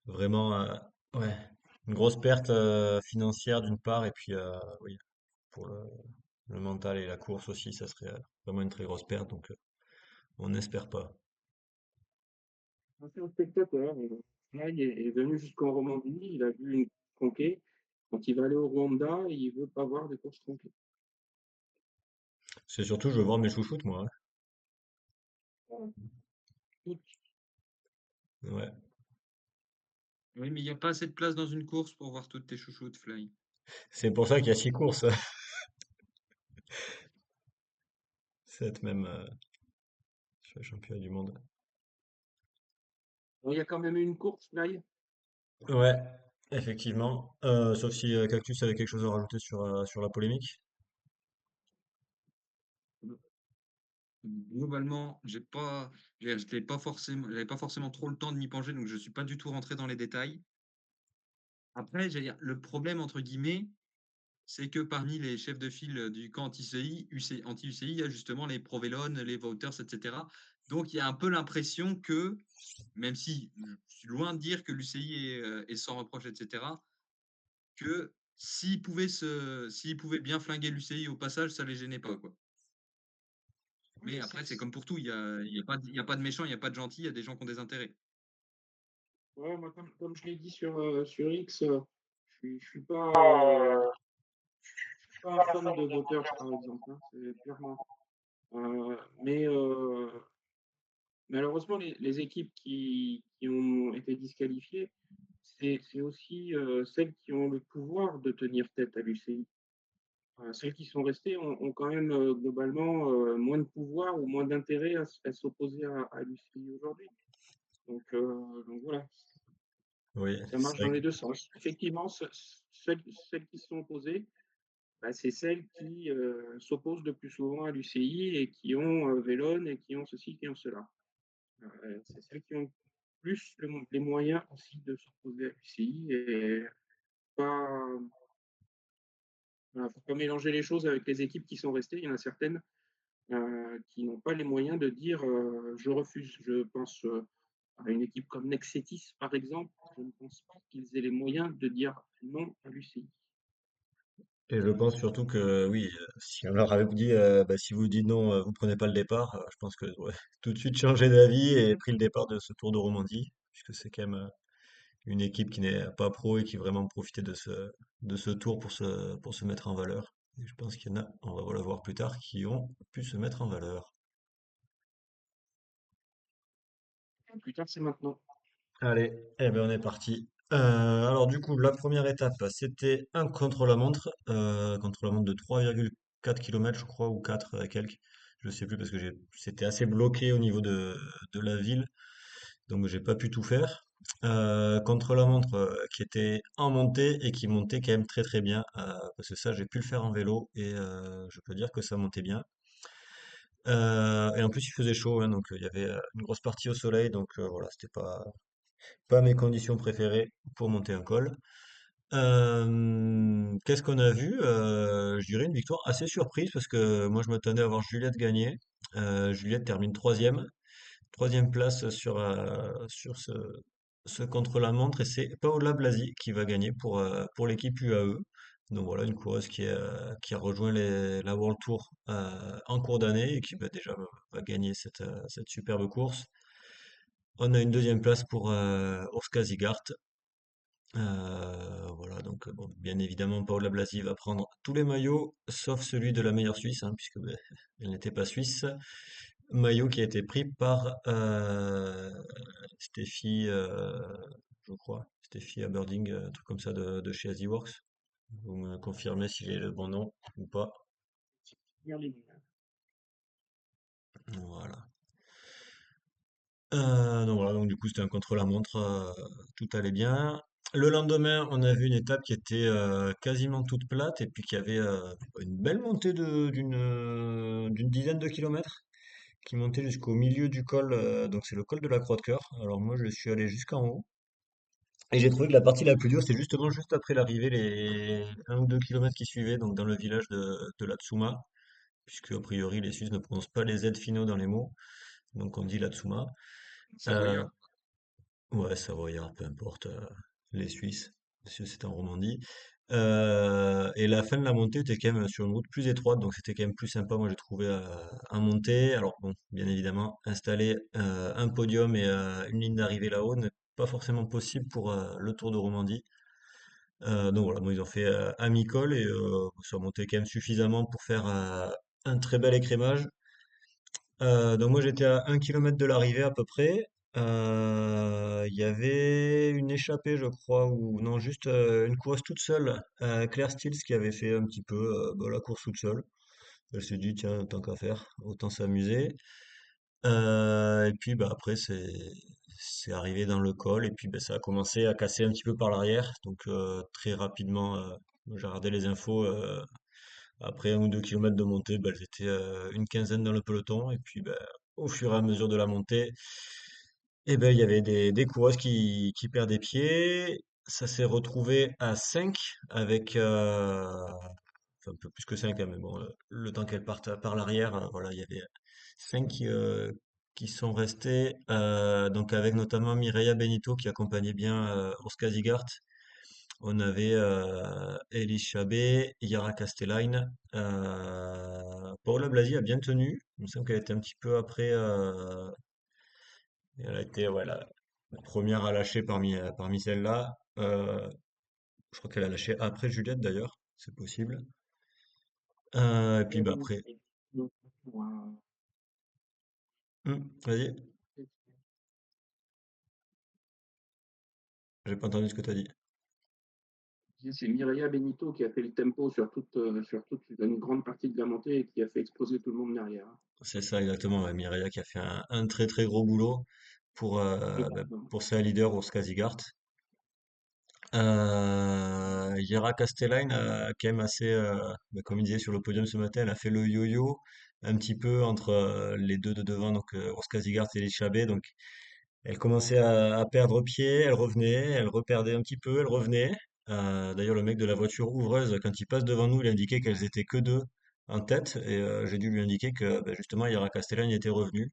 vraiment ouais, une grosse perte financière d'une part, et puis oui, pour le mental et la course aussi, ça serait vraiment une très grosse perte, donc on n'espère pas. un spectateur, là, il est venu jusqu'en Romandie, il a vu une tronquée. Quand il va aller au Rwanda, il veut pas voir des courses tronquées. C'est surtout, je veux voir mes chouchoutes, moi, Toutes. hein. Ouais. Oui, mais il n'y a pas assez de place dans une course pour voir toutes tes chouchoutes, Fly. C'est pour ça qu'il y a 6 courses, cette même sur le championnat du monde. Bon, il y a quand même eu une course, là. Ouais, effectivement. Sauf si Cactus avait quelque chose à rajouter sur la polémique. Globalement, j'avais pas forcément trop le temps de m'y pencher, donc je suis pas du tout rentré dans les détails. Après, j'allais dire, le problème entre guillemets, c'est que parmi les chefs de file du camp anti-UCI, il y a justement les Provelone, les Wouters, etc. Donc il y a un peu l'impression que, même si je suis loin de dire que l'UCI est sans reproche, etc., que s'ils pouvaient bien flinguer l'UCI au passage, ça les gênait pas, quoi. Mais après, c'est comme pour tout, il y a pas de méchants, il n'y a pas de gentils, il y a des gens qui ont des intérêts. Ouais, moi, comme je l'ai dit sur X, je suis pas un fan de Waters, par exemple, hein, c'est clairement. Mais malheureusement, les équipes qui ont été disqualifiées, c'est aussi celles qui ont le pouvoir de tenir tête à l'UCI. Celles qui sont restées ont quand même globalement moins de pouvoir ou moins d'intérêt à s'opposer à l'UCI aujourd'hui. Donc voilà, Oui, ça c'est marche dans vrai. les deux sens. Effectivement, celles qui se sont opposées, bah, c'est celles qui s'opposent le plus souvent à l'UCI et qui ont Vélone et qui ont ceci, qui ont cela. C'est celles qui ont plus les moyens aussi de s'opposer à l'UCI et pas, voilà, faut pas mélanger les choses avec les équipes qui sont restées. Il y en a certaines qui n'ont pas les moyens de dire je refuse. Je pense à une équipe comme Nexetis, par exemple. Je ne pense pas qu'ils aient les moyens de dire non à l'UCI. Et je pense surtout que oui, si on leur avait dit, bah, si vous dites non, vous prenez pas le départ, je pense que ouais, tout de suite changé d'avis et pris le départ de ce Tour de Romandie, puisque c'est quand même une équipe qui n'est pas pro et qui vraiment profitait de ce tour pour se mettre en valeur. Et je pense qu'il y en a, on va le voir plus tard, qui ont pu se mettre en valeur. Plus tard, c'est maintenant. Allez, eh ben on est parti. Alors du coup, la première étape, c'était un contre-la-montre de 3,4 km, je crois, ou 4 et quelques. Je sais plus parce que c'était assez bloqué au niveau de la ville, donc j'ai pas pu tout faire. Contre-la-montre qui était en montée et qui montait quand même très très bien, parce que ça j'ai pu le faire en vélo et je peux dire que ça montait bien. Et en plus il faisait chaud, hein, donc il y avait une grosse partie au soleil, donc voilà, c'était pas mes conditions préférées pour monter un col. Qu'est-ce qu'on a vu? Je dirais une victoire assez surprise parce que moi je m'attendais à voir Juliette gagner. Juliette termine troisième place sur ce contre-la-montre et c'est Paola Blasi qui va gagner pour l'équipe UAE. Donc voilà, une coureuse qui a rejoint la World Tour en cours d'année et qui va gagner cette superbe course. On a une deuxième place pour Orska Zigart. Voilà, donc bon, bien évidemment, Paola Blasi va prendre tous les maillots, sauf celui de la meilleure Suisse, hein, puisque ben, elle n'était pas suisse. Maillot qui a été pris par Steffi, je crois, Steffi Aberdeen, un truc comme ça de chez AsiWorks. Vous me confirmez si j'ai le bon nom ou pas. Hier, les gars. Voilà. Donc voilà, donc du coup c'était un contre-la-montre, tout allait bien. Le lendemain, on a vu une étape qui était quasiment toute plate et puis qui avait une belle montée d'une dizaine de kilomètres qui montait jusqu'au milieu du col, donc c'est le col de la Croix de Cœur. Alors moi je suis allé jusqu'en haut et j'ai trouvé que la partie la plus dure c'était justement juste après l'arrivée, les 1 ou 2 kilomètres qui suivaient, donc dans le village de la Tsuma, puisque a priori les Suisses ne prononcent pas les Z finaux dans les mots, donc on dit la Tsuma. Euh, Savoyard. Ouais, Savoyard, peu importe, les Suisses, parce que c'était en Romandie. Et la fin de la montée était quand même sur une route plus étroite, donc c'était quand même plus sympa, moi j'ai trouvé à monter. Alors bon, bien évidemment, installer un podium et une ligne d'arrivée là-haut n'est pas forcément possible pour le Tour de Romandie. Donc voilà, moi ils ont fait un mi-col et ça montait quand même suffisamment pour faire un très bel écrémage. Donc moi j'étais à 1 kilomètre de l'arrivée à peu près. Il y avait une échappée, je crois, ou non, juste une course toute seule, Claire Stills, qui avait fait un petit peu bah, la course toute seule. Elle s'est dit, tiens, tant qu'à faire, autant s'amuser. Et puis bah, après, c'est arrivé dans le col, et puis bah, ça a commencé à casser un petit peu par l'arrière. Donc très rapidement, j'ai regardé les infos. Après 1 ou 2 kilomètres de montée, bah, j'étais une quinzaine dans le peloton. Et puis, bah, au fur et à mesure de la montée, il y avait des coureuses qui perdaient pied. Ça s'est retrouvé à 5 avec, enfin, un peu plus que 5, hein, mais bon, le temps qu'elles partent par l'arrière, voilà, il y avait 5 qui sont restés. Donc, avec notamment Mireia Benito qui accompagnait bien Oscar Zigart. On avait Elie Chabet, Yara Castellain. Paola Blasi a bien tenu. Il me semble qu'elle était un petit peu après. Elle a été ouais, la première à lâcher parmi celles-là. Je crois qu'elle a lâché après Juliette d'ailleurs. C'est possible. Et puis bah, après. Vas-y, j'ai pas entendu ce que tu as dit. C'est Mireia Benito qui a fait le tempo sur toute une grande partie de la montée et qui a fait exploser tout le monde derrière. C'est ça exactement. Ouais, Mireia qui a fait un très très gros boulot pour sa leader Urska Zigart. Yara Castellain a quand même assez, comme il disait sur le podium ce matin, elle a fait le yo-yo un petit peu entre les deux de devant, donc Oscar Zigart et Elisabeth. Donc elle commençait à perdre pied, elle revenait, elle reperdait un petit peu, elle revenait. D'ailleurs, le mec de la voiture ouvreuse, quand il passe devant nous, il indiquait qu'elles étaient que deux en tête, et j'ai dû lui indiquer que justement Yara Castellain était revenu,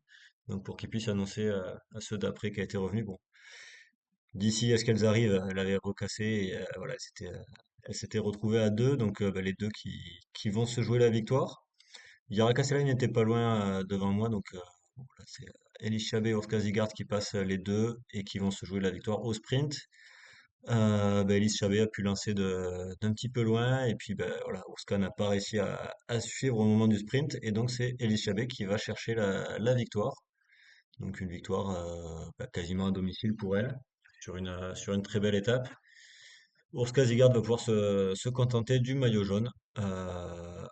donc pour qu'il puisse annoncer à ceux d'après qu'elle était revenue. Bon, d'ici à ce qu'elles arrivent, elle avait recassé et voilà, elles s'étaient retrouvées à deux, donc bah, les deux qui vont se jouer la victoire. Yarakaselai n'était pas loin devant moi, donc bon, là, c'est Elie Chabet et Oscar Zigart qui passent les deux et qui vont se jouer la victoire au sprint. Bah, Elise Chabet a pu lancer d'un petit peu loin et puis bah, voilà, Oscar n'a pas réussi à suivre au moment du sprint et donc c'est Elise Chabet qui va chercher la victoire. Donc une victoire bah, quasiment à domicile pour elle sur une très belle étape. Urska Zigard va pouvoir se contenter du maillot jaune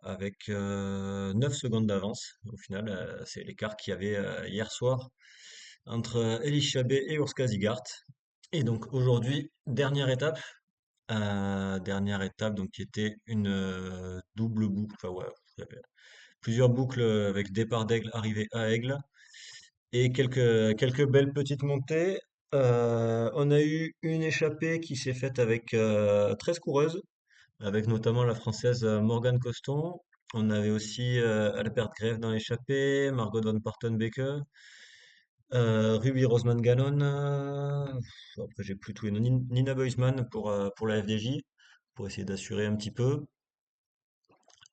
avec 9 secondes d'avance. Au final, c'est l'écart qu'il y avait hier soir entre Elie Chabet et Urska Zigard. Et donc aujourd'hui, dernière étape donc qui était une double boucle. Enfin ouais, il y avait plusieurs boucles avec départ d'Aigle, arrivée à Aigle et quelques belles petites montées. On a eu une échappée qui s'est faite avec 13 coureuses, avec notamment la française Morgane Coston. On avait aussi Albert Greve dans l'échappée, Margot Van Partenbeke, Ruby Roseman Gannon. Après, j'ai plus tous les noms. Nina Beusman pour la FDJ, pour essayer d'assurer un petit peu.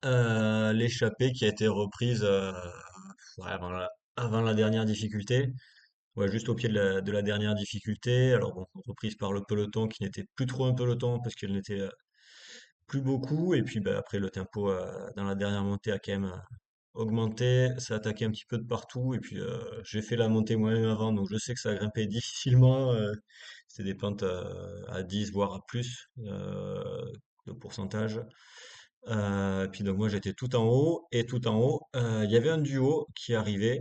L'échappée qui a été reprise ouais, avant la dernière difficulté. Ouais, juste au pied de la dernière difficulté. Alors bon, reprise par le peloton qui n'était plus trop un peloton parce qu'elle n'était plus beaucoup. Et puis bah, après, le tempo dans la dernière montée a quand même augmenté. Ça a attaqué un petit peu de partout. Et puis j'ai fait la montée moi-même avant, donc je sais que ça a grimpé difficilement. C'était des pentes à 10, voire à plus de pourcentage. Et puis donc moi j'étais tout en haut. Et tout en haut, il y avait un duo qui arrivait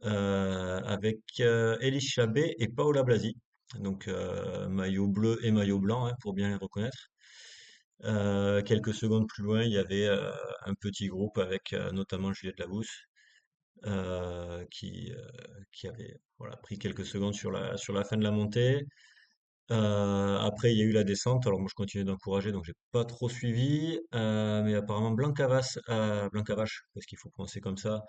avec Elie Chabet et Paola Blasi. Donc maillot bleu et maillot blanc hein, pour bien les reconnaître. Quelques secondes plus loin, il y avait un petit groupe avec notamment Juliette Labousse qui avait voilà, pris quelques secondes sur la fin de la montée. Après, il y a eu la descente. Alors moi, je continuais d'encourager, donc j'ai pas trop suivi. Mais apparemment, Blanca Vache, parce qu'il faut prononcer comme ça,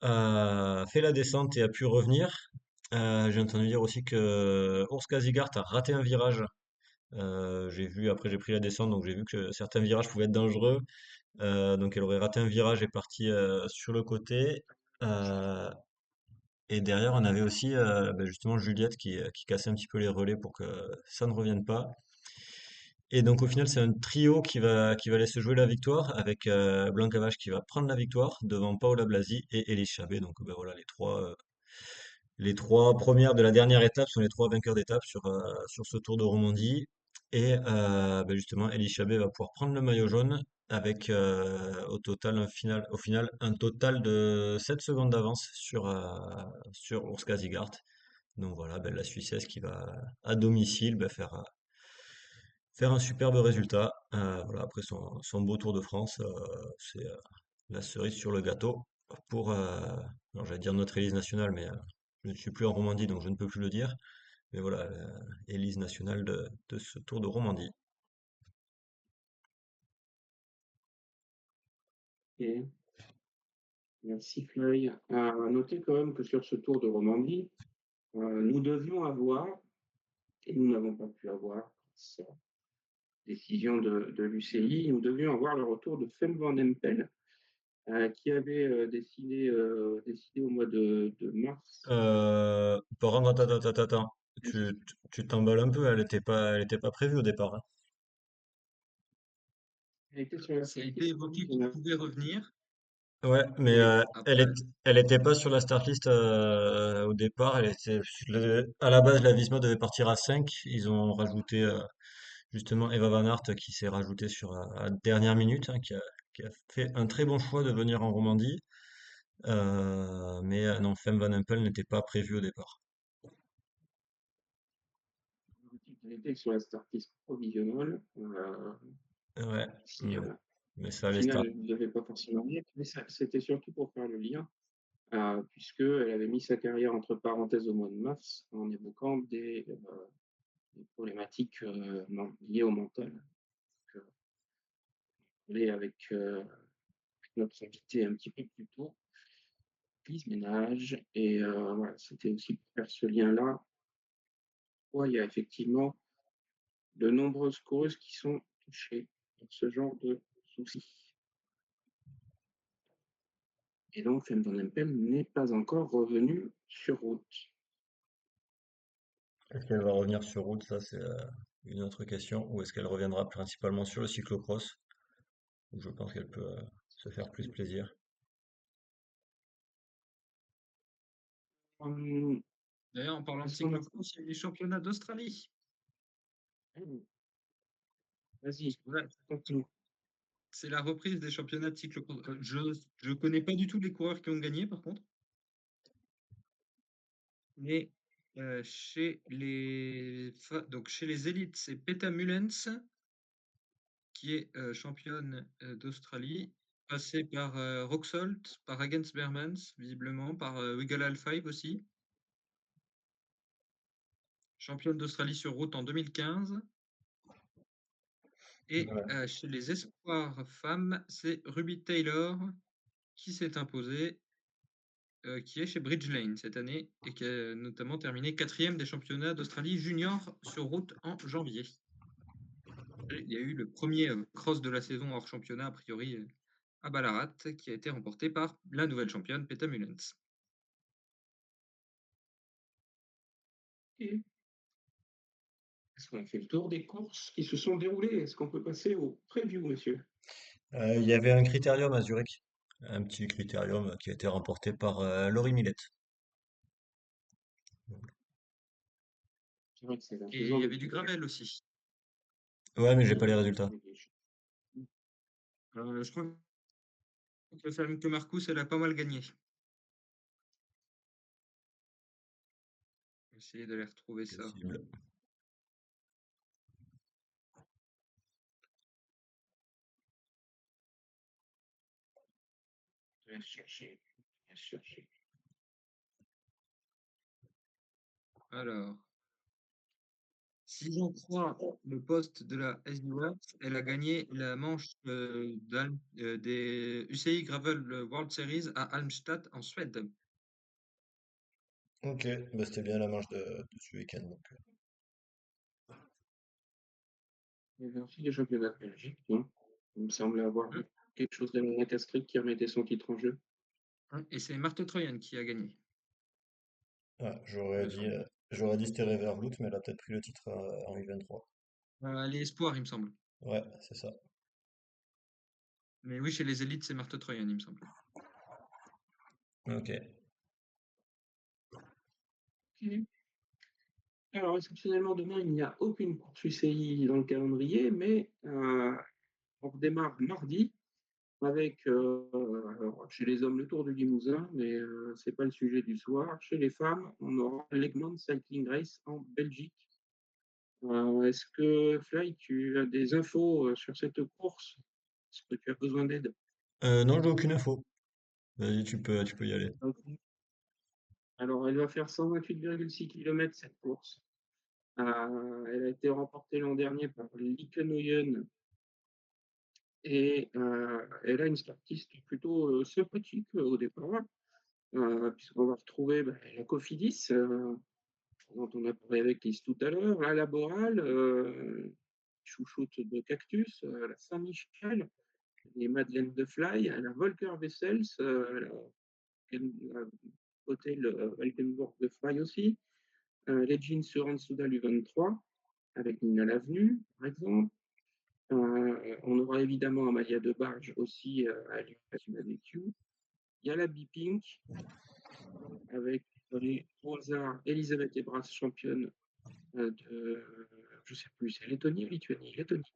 a fait la descente et a pu revenir. J'ai entendu dire aussi que Urska Zigart a raté un virage. Après j'ai pris la descente, donc j'ai vu que certains virages pouvaient être dangereux. Donc elle aurait raté un virage et parti sur le côté. Euh, et derrière, on avait aussi bah, justement Juliette qui cassait un petit peu les relais pour que ça ne revienne pas. Et donc au final, c'est un trio qui va aller se jouer la victoire avec Blanca Vache qui va prendre la victoire devant Paola Blasi et Elie Chabet. Donc bah, voilà, les trois premières de la dernière étape sont les trois vainqueurs d'étape sur ce Tour de Romandie. Et bah, justement, Elie Chabet va pouvoir prendre le maillot jaune avec au final un total de 7 secondes d'avance sur Urska Zigart. Donc voilà, bah, la Suissesse qui va à domicile bah, faire un superbe résultat. Voilà, après son beau Tour de France, c'est la cerise sur le gâteau pour, alors j'allais dire notre Élise nationale, mais je ne suis plus en Romandie, donc je ne peux plus le dire. Mais voilà, Élise nationale de ce Tour de Romandie. Ok, merci Chloé. À noter quand même que sur ce Tour de Romandie, nous devions avoir, et nous n'avons pas pu avoir, grâce à la décision de l'UCI, nous devions avoir le retour de Fem van Empel, qui avait décidé au mois de mars. Par contre, attends. Tu t'emballes un peu, elle était pas prévue au départ, hein. Elle était sur la Ça a été évoqué qu'il pouvait revenir, Ouais, mais mais après, elle était pas sur la start list au départ. À la base, la Visma devait partir à 5. Ils ont rajouté justement Eva Van Aert qui s'est rajoutée à la dernière minute, hein, qui a fait un très bon choix de venir en Romandie. Mais non, Fem Van Empel n'était pas prévu au départ. elle était sur la start list provisionnelle. Ouais, Si, mais, mais ça au allait final, start. elle ne devait pas forcément y être, mais c'était surtout pour faire le lien, puisqu'elle avait mis sa carrière entre parenthèses au mois de mars en évoquant des problématiques liées au mental. Donc, on est avec notre invité un petit peu plus tôt, Lise Ménage, et voilà, c'était aussi pour faire ce lien-là. Ouais, il y a effectivement de nombreuses coureuses qui sont touché dans ce genre de soucis. Et donc, Femme Van Empel n'est pas encore revenue sur route. Est-ce qu'elle va revenir sur route? Ça, c'est une autre question. Ou est-ce qu'elle reviendra principalement sur le cyclocross? Où je pense qu'elle peut se faire plus plaisir. Hum, D'ailleurs, en parlant de Est-ce qu'on a... cyclocross, il y a eu les championnats d'Australie. Vas-y, Voilà, continue. c'est la reprise des championnats de cyclocross. Je connais pas du tout les coureurs qui ont gagné, par contre. Mais donc chez les élites, c'est Peta Mullens qui est championne d'Australie, passée par Roxholt, par Hagens Bermans, visiblement, par Wiggle Al5 aussi. Championne d'Australie sur route en 2015. Et Ouais. chez les espoirs femmes, c'est Ruby Taylor qui s'est imposée, qui est chez Bridge Lane cette année et qui a notamment terminé 4e des championnats d'Australie junior sur route en janvier. Et il y a eu le premier cross de la saison hors championnat, a priori, à Ballarat, qui a été remporté par la nouvelle championne, Peta Mullens. Est-ce qu'on a fait le tour des courses qui se sont déroulées? Est-ce qu'on peut passer au preview, monsieur? Il y avait un critérium à Zurich. Un petit critérium qui a été remporté par Laurie Millet. C'est vrai que c'est la Et il saison y de avait du gravel aussi. Ouais, mais j'ai pas les résultats. Je crois que Femke Marcus, elle a pas mal gagné. Je vais essayer de les retrouver ça. Possible. Je vais chercher. Je vais chercher. Alors, si j'en crois le poste de la SD Works, elle a gagné la manche des UCI Gravel World Series à Halmstad en Suède. Ok, bah, c'était bien la manche de ce week-end. Donc. Il y avait aussi des championnats de Belgique, non? Il me semblait avoir vu quelque chose de la Castric qui remettait son titre en jeu. Et c'est Marthe Troyan qui a gagné. Ouais, Il me semble. j'aurais dit Steré Vervloet, mais elle a peut-être pris le titre en U23. Les espoirs, il me semble. Ouais, c'est ça. Mais oui, chez les élites, c'est Marthe Troyan, il me semble. Ok. Ok. Alors, exceptionnellement, demain, il n'y a aucune course UCI dans le calendrier, mais on redémarre mardi avec, alors, chez les hommes, le Tour du Limousin, mais ce n'est pas le sujet du soir. Chez les femmes, on aura l'Egmont Cycling Race en Belgique. Est-ce que, Fly, tu as des infos sur cette course? Est-ce que tu as besoin d'aide? Non, j'ai aucune info. Vas-y, tu peux y aller. Alors, elle va faire 128,6 km cette course. Elle a été remportée l'an dernier par Liekenoyen et elle a une startiste plutôt sympathique au départ, puisqu'on va retrouver la Cofidis, dont on a parlé avec Lise tout à l'heure, la Laboral, chouchoute de Cactus, la Saint-Michel, les Madeleine de Fly, la Volker Wessels, la Hôtel Valkenburg de Fly aussi, les Jeans sur Ansouda U23, avec Nina Lavenue, par exemple. On aura évidemment Amalia de Barge aussi à l'Université avec You. Il y a la B-Pink avec les Rosa Elisabeth Ebras, championne de, je ne sais plus, c'est Lettonie ou Lituanie? Lettonie.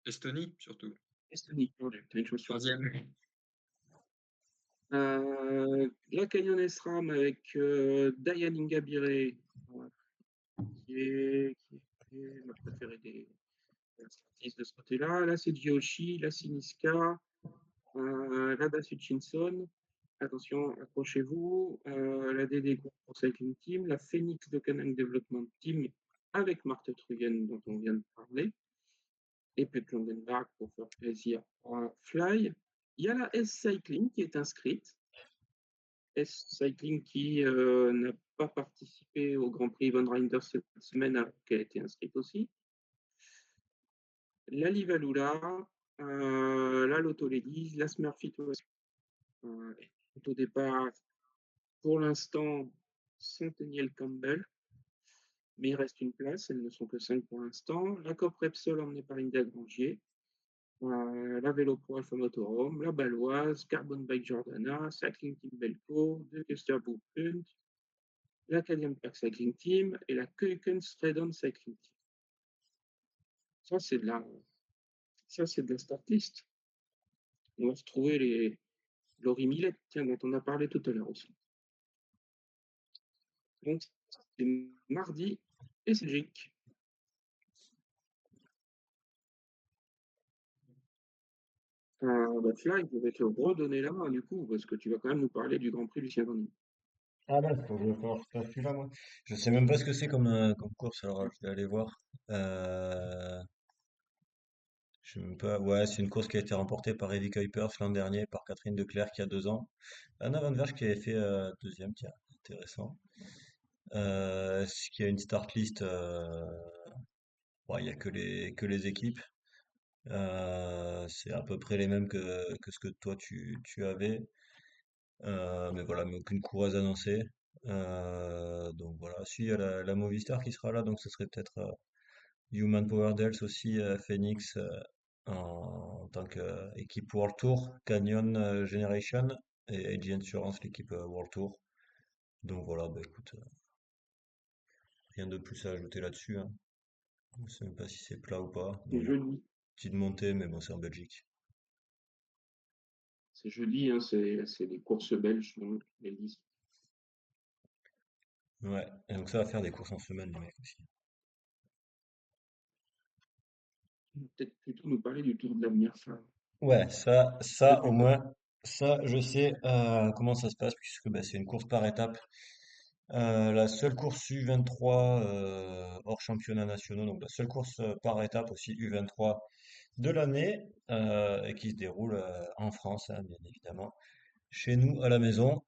Estonie, surtout. Estonie, pardon, t'as une chose sur Troisième. la Canyon SRAM avec Diane Ingabire, qui est ma préférée des artistes de ce côté-là. Là, c'est Gioshi, la Siniska, Lada Hutchinson. Attention, accrochez-vous. La DD Group Pro Cycling Team, la Phoenix de Canang Development Team avec Marthe Truyen dont on vient de parler, et Pep Landenbach pour faire plaisir à Fly. Il y a la S Cycling qui est inscrite. S Cycling qui n'a pas participé au Grand Prix Von Reinders cette semaine alors qu'elle a été inscrite aussi. la Livalula, la Lotto Ladies, la Smurfit West. Au départ, pour l'instant, Centennial Campbell, mais il reste une place, elles ne sont que 5 pour l'instant. La Cop Repsol emmenée par Linda Grangier, la Vélo Pro Alpha Motorhome, la Baloise, Carbon Bike Jordana, Cycling Team Belco, De Kester Blueprint, l'Acadian Park Cycling Team et la Keuken Stradon Cycling Team. Ça, c'est de la start list. On va retrouver les Laurie Millet, tiens, dont on a parlé tout à l'heure aussi. Donc, c'est mardi et c'est Belgique. Bah, Fly, je vais te redonner la main du coup, parce que tu vas quand même nous parler du Grand Prix Lucien Vendée. Ah là, faut que je fasse celui-là, moi. Je sais même pas ce que c'est comme course, alors je vais aller voir. Euh, je sais même pas. Ouais, c'est une course qui a été remportée par Eddie Kuipers l'an dernier, par Catherine Declercq il y a 2 ans. Anna Van Werf qui avait fait deuxième, tiens, intéressant. Ce qui a une start list, ouais, il y a que les équipes. C'est à peu près les mêmes que ce que toi tu avais. Mais voilà, mais aucune coureuse annoncée. Donc voilà, si, il y a la Movistar qui sera là, donc ce serait peut-être Human Power Dels aussi, Phoenix en tant qu'équipe World Tour, Canyon Generation et AG Insurance, l'équipe World Tour. Donc voilà, bah écoute, rien de plus à ajouter là-dessus, hein. Je sais même pas si c'est plat ou pas. C'est Bon, jeudi, petite montée, mais bon, c'est en Belgique. hein, c'est des courses belges, donc, les 10. Ouais, et donc ça va faire des courses en semaine, les mecs aussi. Peut-être plutôt nous parler du Tour de l'Avenir Phare. Ouais, De ça au plus près. moins, ça je sais comment ça se passe puisque bah, c'est une course par étape. La seule course U23 hors championnat nationaux, donc la seule course par étape aussi U23 de l'année et qui se déroule en France, hein, bien évidemment, chez nous à la maison.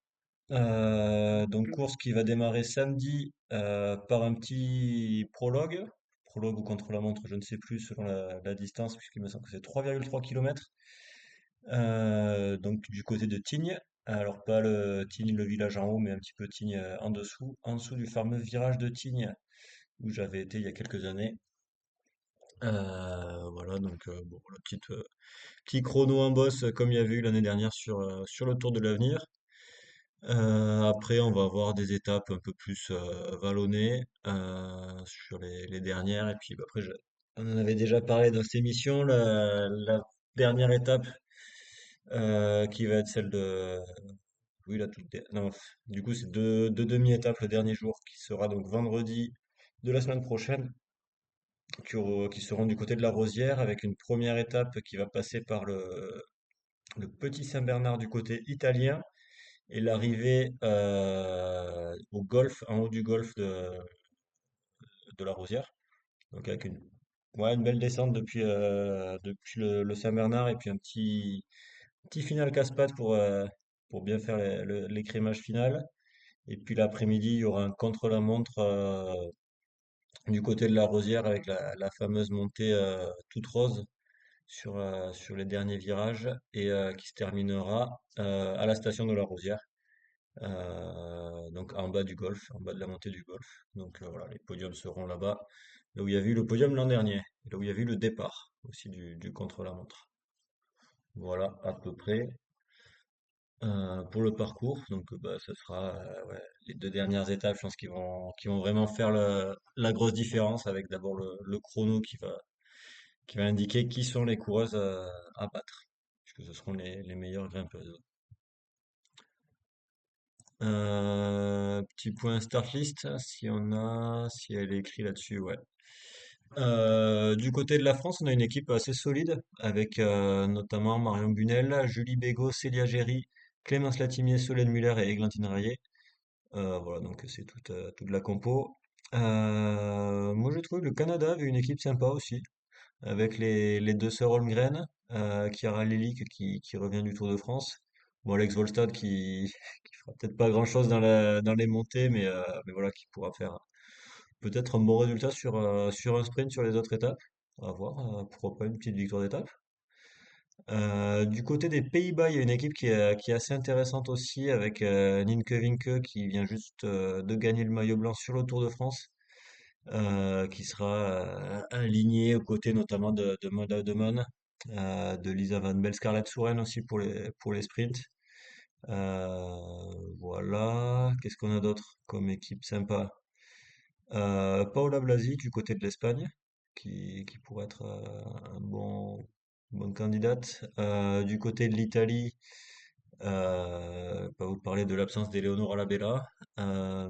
Donc course qui va démarrer samedi par un petit prologue ou contre-la-montre, je ne sais plus selon la distance puisqu'il me semble que c'est 3,3 km. Donc du côté de Tignes, alors pas le Tignes, le village en haut, mais un petit peu Tignes en dessous du fameux virage de Tignes où j'avais été il y a quelques années. Voilà, donc bon, voilà, petit chrono en boss comme il y avait eu l'année dernière sur le Tour de l'Avenir. Après, on va avoir des étapes un peu plus vallonnées sur les dernières. Et puis bah, après, on en avait déjà parlé dans cette émission, la dernière étape qui va être celle de oui, la non, du coup, c'est deux demi-étapes le dernier jour, qui sera donc vendredi de la semaine prochaine, qui seront du côté de la Rosière, avec une première étape qui va passer par le Petit Saint-Bernard du côté italien, et l'arrivée au golfe, en haut du golfe de la Rosière. Donc avec ouais, une belle descente depuis le Saint-Bernard, et puis un petit final casse-pattes pour bien faire l'écrémage final. Et puis l'après-midi, il y aura un contre-la-montre du côté de la Rosière avec la fameuse montée toute rose sur les derniers virages et qui se terminera à la station de la Rosière, donc en bas du golfe, en bas de la montée du golfe. Donc voilà, les podiums seront là-bas, là où il y a eu le podium l'an dernier, et là où il y a eu le départ aussi du contre-la-montre. Voilà à peu près pour le parcours. Donc bah, ce sera ouais, les 2 dernières étapes, je pense qu'ils vont vraiment faire la grosse différence avec d'abord le chrono qui va indiquer qui sont les coureuses à battre, puisque ce seront les meilleures grimpeuses. Petit point start list, si elle est écrite là-dessus, ouais. Du côté de la France, on a une équipe assez solide avec notamment Marion Bunel, Julie Bégaud, Célia Géry, Clémence Latimier, Solène Muller et Églantine Rayet. Voilà, donc c'est toute la compo. Moi, je trouve que le Canada avait une équipe sympa aussi, avec les deux sœurs Holmgren, Chiara Lelic qui revient du Tour de France. Bon, Alex Volstad qui fera peut-être pas grand-chose dans les montées, mais voilà, qui pourra faire peut-être un bon résultat sur un sprint sur les autres étapes. À voir, pourquoi pas une petite victoire d'étape. Du côté des Pays-Bas, il y a une équipe qui est assez intéressante aussi avec Nienke Vinke qui vient juste de gagner le maillot blanc sur le Tour de France, qui sera aligné aux côtés notamment de Maud Houdeman, de Lisa Van Belle, Scarlett Souren aussi pour les sprints. Voilà, qu'est-ce qu'on a d'autre comme équipe sympa? Paola Blasi du côté de l'Espagne, qui pourrait être une bonne candidate. Du côté de l'Italie, pas vous parler de l'absence d'Eleonora Labella. Euh,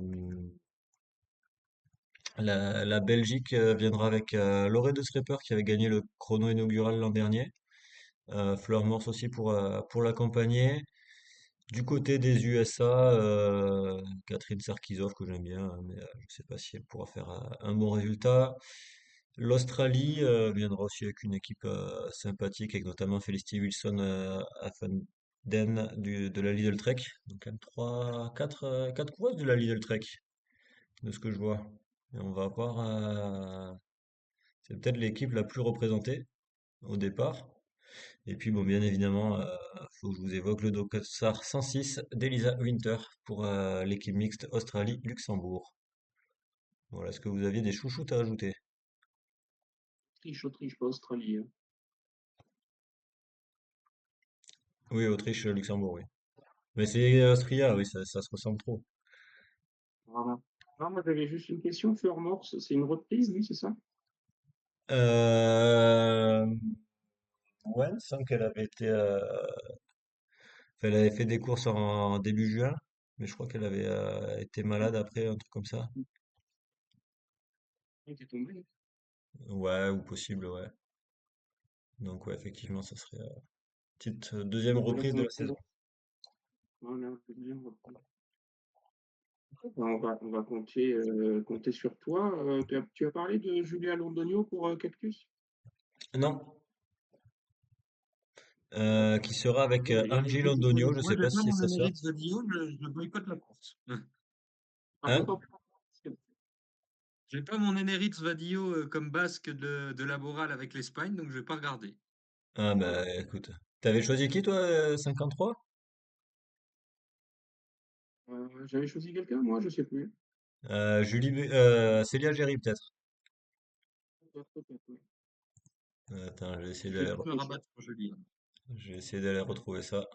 la Belgique viendra avec Loré de Schreper qui avait gagné le chrono inaugural l'an dernier. Fleur Morse aussi pour l'accompagner. Du côté des USA, Catherine Sarkisov que j'aime bien, hein, mais je ne sais pas si elle pourra faire un bon résultat. L'Australie viendra aussi avec une équipe sympathique, avec notamment Felicity Wilson à Den de la Lidl Trek. Donc quand même 4 coureuses de la Lidl Trek, de ce que je vois. Et on va avoir, c'est peut-être l'équipe la plus représentée au départ. Et puis bon, bien évidemment, faut que je vous évoque le Dossard 106 d'Elisa Winter pour l'équipe mixte Australie-Luxembourg. Voilà, est-ce que vous aviez des chouchoutes à ajouter? Autriche, pas Australie, hein. Oui, Autriche-Luxembourg, oui. Mais c'est Austria, oui, ça se ressemble trop. Voilà. Non, moi j'avais juste une question. Fleur Morse, c'est une reprise, oui, c'est ça? Euh... Ouais, il me semble qu'elle avait été, elle avait fait des courses en début juin, mais je crois qu'elle avait été malade après, un truc comme ça. Elle était tombée. Ouais, ou possible, ouais. Donc ouais, effectivement, ça serait petite deuxième Donc, reprise de la saison. voilà, deuxième reprise. Ben, on va compter sur toi. Tu as parlé de Julia Londonio pour Cactus? Non, qui sera avec Ok. Angie Londonio, je Moi, sais j'ai pas pas si mon c'est ça. Emirates Vadio, je boycotte la course. Ah, Hein? autant. J'ai pas mon Emirates Vadio comme basque de Laboral avec l'Espagne, donc je vais pas regarder. Ah Voilà. bah écoute. T'avais choisi qui toi, 53? J'avais choisi quelqu'un, moi, je sais plus. Célia Géry peut-être. Peut-être, oui. Attends, Je vais pas Me tricher. rabattre sur Julie. je vais essayer d'aller retrouver ça.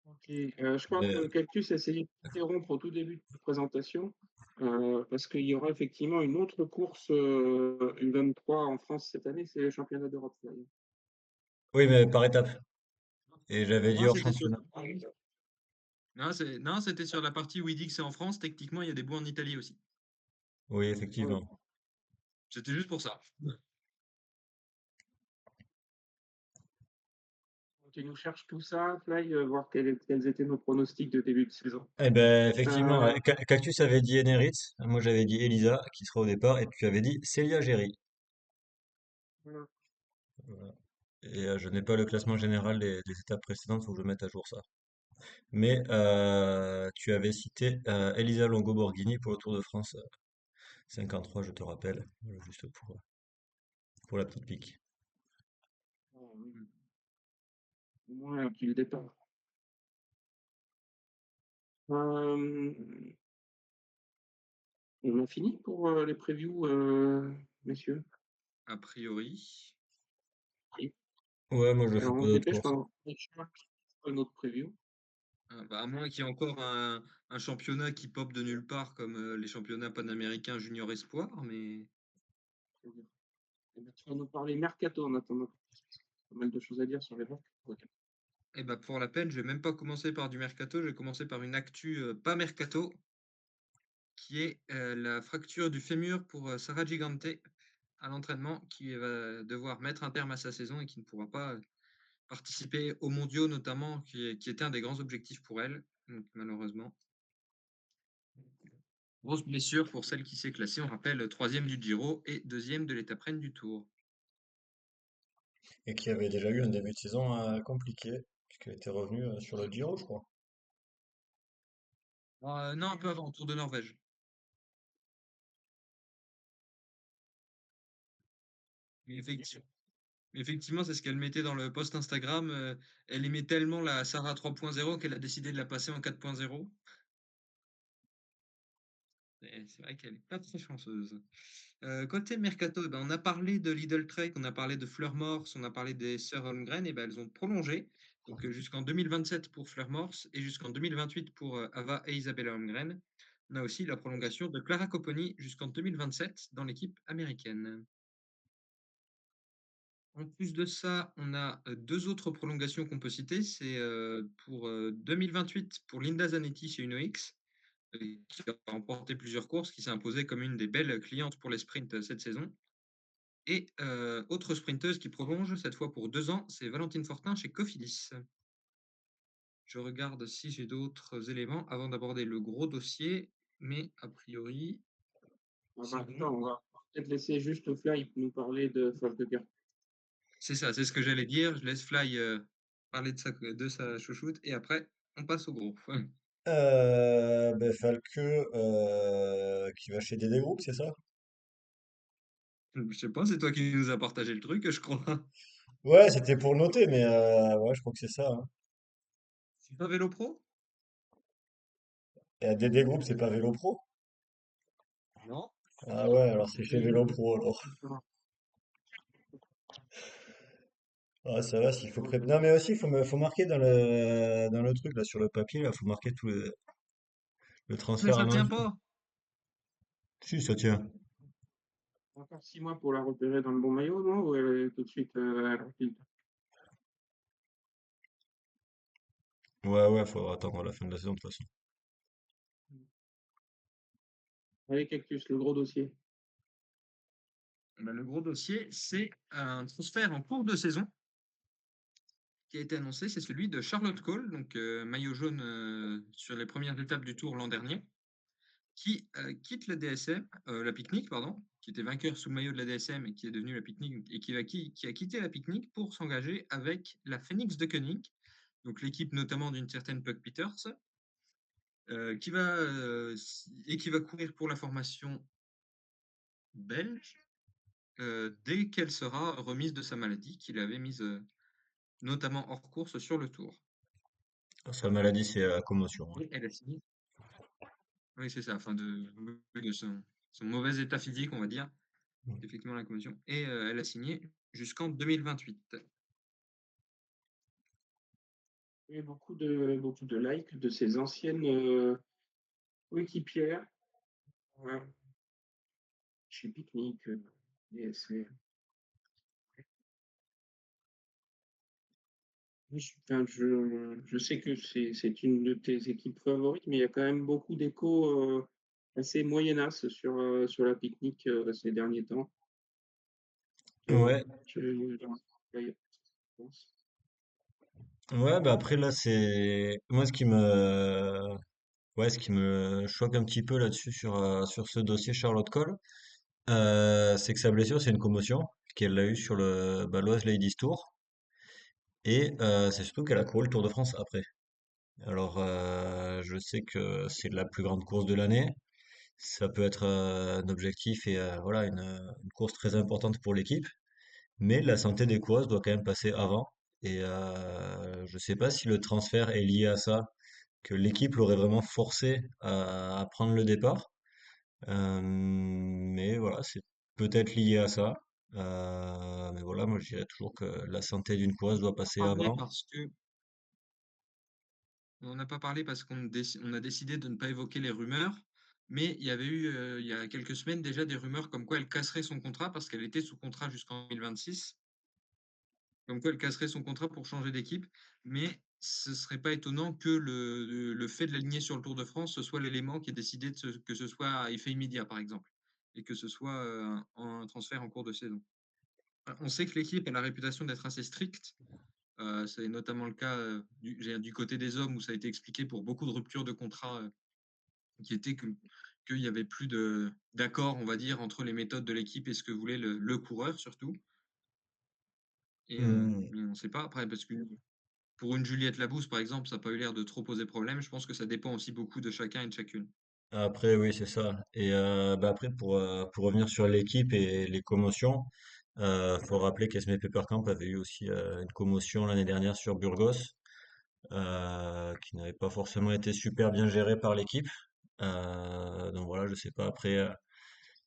Ok. Je crois Mais, que Cactus a essayé d'interrompre au tout début de la présentation parce qu'il y aura effectivement une autre course, une 23 en France cette année, c'est le championnat d'Europe. oui, mais par étapes. Et j'avais dit Non, hors c'était sur championnat. non, c'était sur la partie où il dit que c'est en France. Techniquement, il y a des bouts en Italie aussi. Oui, Voilà. effectivement. C'était juste pour ça. Tu nous cherches tout ça, Fly, voir quels étaient nos pronostics de début de saison. Eh ben, effectivement, Euh, ouais. Cactus avait dit Eneritz, moi j'avais dit Elisa, qui sera au départ, et tu avais dit Célia Géry. voilà. Voilà. Et je n'ai pas le classement général des étapes précédentes, faut que je mette à jour ça. Mais tu avais cité Elisa Longo-Borghini pour le Tour de France 53, je te rappelle, voilà, juste pour la petite pique. Oui. Au moins, depuis le départ. Euh, on a fini pour les previews, messieurs. A priori. Oui. Ouais, moi je fais Alors, pas on se d'autres dépêche courses. pendant notre preview. Bah, à moins qu'il y ait encore un championnat qui pop de nulle part, comme les championnats panaméricains junior espoir, mais Eh ben, tu vas nous parler mercato en attendant. Pas mal de choses à dire sur les mercato. eh bah, pour la peine, je vais même pas commencer par du mercato, je vais commencer par une actu pas mercato, qui est la fracture du fémur pour Sarah Gigante à l'entraînement, qui va devoir mettre un terme à sa saison et qui ne pourra pas participer aux mondiaux notamment, qui était un des grands objectifs pour elle, donc malheureusement. Grosse blessure pour celle qui s'est classée, on rappelle, troisième du Giro et deuxième de l'étape reine du Tour. Et qui avait déjà eu un début de saison compliqué, puisqu'elle était revenue sur le Giro, je crois. Non, un peu avant, Tour de Norvège. Mais effectivement, c'est ce qu'elle mettait dans le post Instagram. Elle aimait tellement la Sarah 3.0 qu'elle a décidé de la passer en 4.0. Et c'est vrai qu'elle est pas très chanceuse. Côté mercato, eh ben, on a parlé de Lidl Trek, on a parlé de Fleur Morse, on a parlé des sœurs Holmgren, et ben, elles ont prolongé donc jusqu'en 2027 pour Fleur Morse et jusqu'en 2028 pour Ava et Isabella Holmgren. On a aussi la prolongation de Clara Copponi jusqu'en 2027 dans l'équipe américaine. En plus de ça, on a deux autres prolongations qu'on peut citer. C'est pour 2028 pour Linda Zanetti chez UnoX, qui a remporté plusieurs courses, qui s'est imposée comme une des belles clientes pour les sprints cette saison. Et autre sprinteuse qui prolonge, cette fois pour 2 ans, c'est Valentine Fortin chez Cofidis. Je regarde si j'ai d'autres éléments avant d'aborder le gros dossier, mais a priori, c'est bon. Attends, on va peut-être laisser juste Fly nous parler de Falkeker. C'est ça, c'est ce que j'allais dire. Je laisse Fly parler de sa chouchoute et après, on passe au gros. Ben Falke qui va chez DD Group, c'est ça? Je sais pas, c'est toi qui nous as partagé le truc, je crois. Ouais, c'était pour le noter, mais ouais, je crois que c'est ça, hein. C'est pas Vélo Pro? Et à DD Group, c'est pas Vélo Pro? Non. Ah ouais, alors c'est chez Vélo Oui, Pro alors. Ah, ça va, s'il faut préparer. Non, mais aussi, faut marquer dans le truc, là, sur le papier, là, faut marquer tout le Mais transfert ça tient annoncé. pas. Si, ça tient. encore 6 mois pour la repérer dans le bon maillot, non? Ou elle est tout de suite elle refile. Ouais, ouais, faudra attendre la fin de la saison, de toute façon. Allez, Cactus, le gros dossier. Ben, le gros dossier, c'est un transfert en cours de saison qui a été annoncé, c'est celui de Charlotte Cole, donc maillot jaune sur les premières étapes du Tour l'an dernier, qui quitte la DSM, la Picnic, pardon, qui était vainqueur sous le maillot de la DSM et qui est devenu la Picnic et qui a quitté la Picnic pour s'engager avec la Phoenix de Koenig, donc l'équipe notamment d'une certaine Puck Peters, qui va courir pour la formation belge dès qu'elle sera remise de sa maladie, qu'il avait mise notamment hors course sur le Tour. Sa maladie, c'est la commotion, hein. Et elle a signé. Oui, c'est ça, enfin de son mauvais état physique, on va dire, effectivement la commotion. Et elle a signé jusqu'en 2028. Il y a eu beaucoup de likes de ses anciennes coéquipières. Ouais, chez Picnic, DSC. Oui, enfin, je sais que c'est une de tes équipes favorites, mais il y a quand même beaucoup d'échos assez moyennas sur la Picnic ces derniers temps. Ouais, Je pense. ouais, bah après là, c'est moi ce qui me choque un petit peu là-dessus sur ce dossier Charlotte Cole, c'est que sa blessure, c'est une commotion qu'elle a eue sur le Baloise Ladies Tour, et c'est surtout qu'elle a couru le Tour de France après. Alors, je sais que c'est la plus grande course de l'année. Ça peut être un objectif et voilà une course très importante pour l'équipe. Mais la santé des coureuses doit quand même passer avant. Et je ne sais pas si le transfert est lié à ça, que l'équipe l'aurait vraiment forcé à prendre le départ. Mais voilà, c'est peut-être lié à ça. Mais voilà, moi je dirais toujours que la santé d'une coureuse doit passer Parler avant. parce que on n'a pas parlé parce on a décidé de ne pas évoquer les rumeurs, mais il y avait eu il y a quelques semaines déjà des rumeurs comme quoi elle casserait son contrat parce qu'elle était sous contrat jusqu'en 2026. Comme quoi elle casserait son contrat pour changer d'équipe, mais ce serait pas étonnant que le fait de l'aligner sur le Tour de France, ce soit l'élément qui ait décidé que ce soit à effet immédiat, par exemple, et que ce soit un transfert en cours de saison. On sait que l'équipe a la réputation d'être assez stricte. C'est notamment le cas du côté des hommes où ça a été expliqué pour beaucoup de ruptures de contrat qui étaient qu'il y avait plus d'accord, on va dire, entre les méthodes de l'équipe et ce que voulait le coureur surtout. Et Hmm. mais on ne sait pas après parce que pour une Juliette Labousse, par exemple, ça n'a pas eu l'air de trop poser problème. Je pense que ça dépend aussi beaucoup de chacun et de chacune. Après, oui, c'est ça. Et bah après, pour revenir sur l'équipe et les commotions, Faut rappeler qu'Esme Peppercamp avait eu aussi une commotion l'année dernière sur Burgos, qui n'avait pas forcément été super bien géré par l'équipe. Donc voilà, je sais pas après.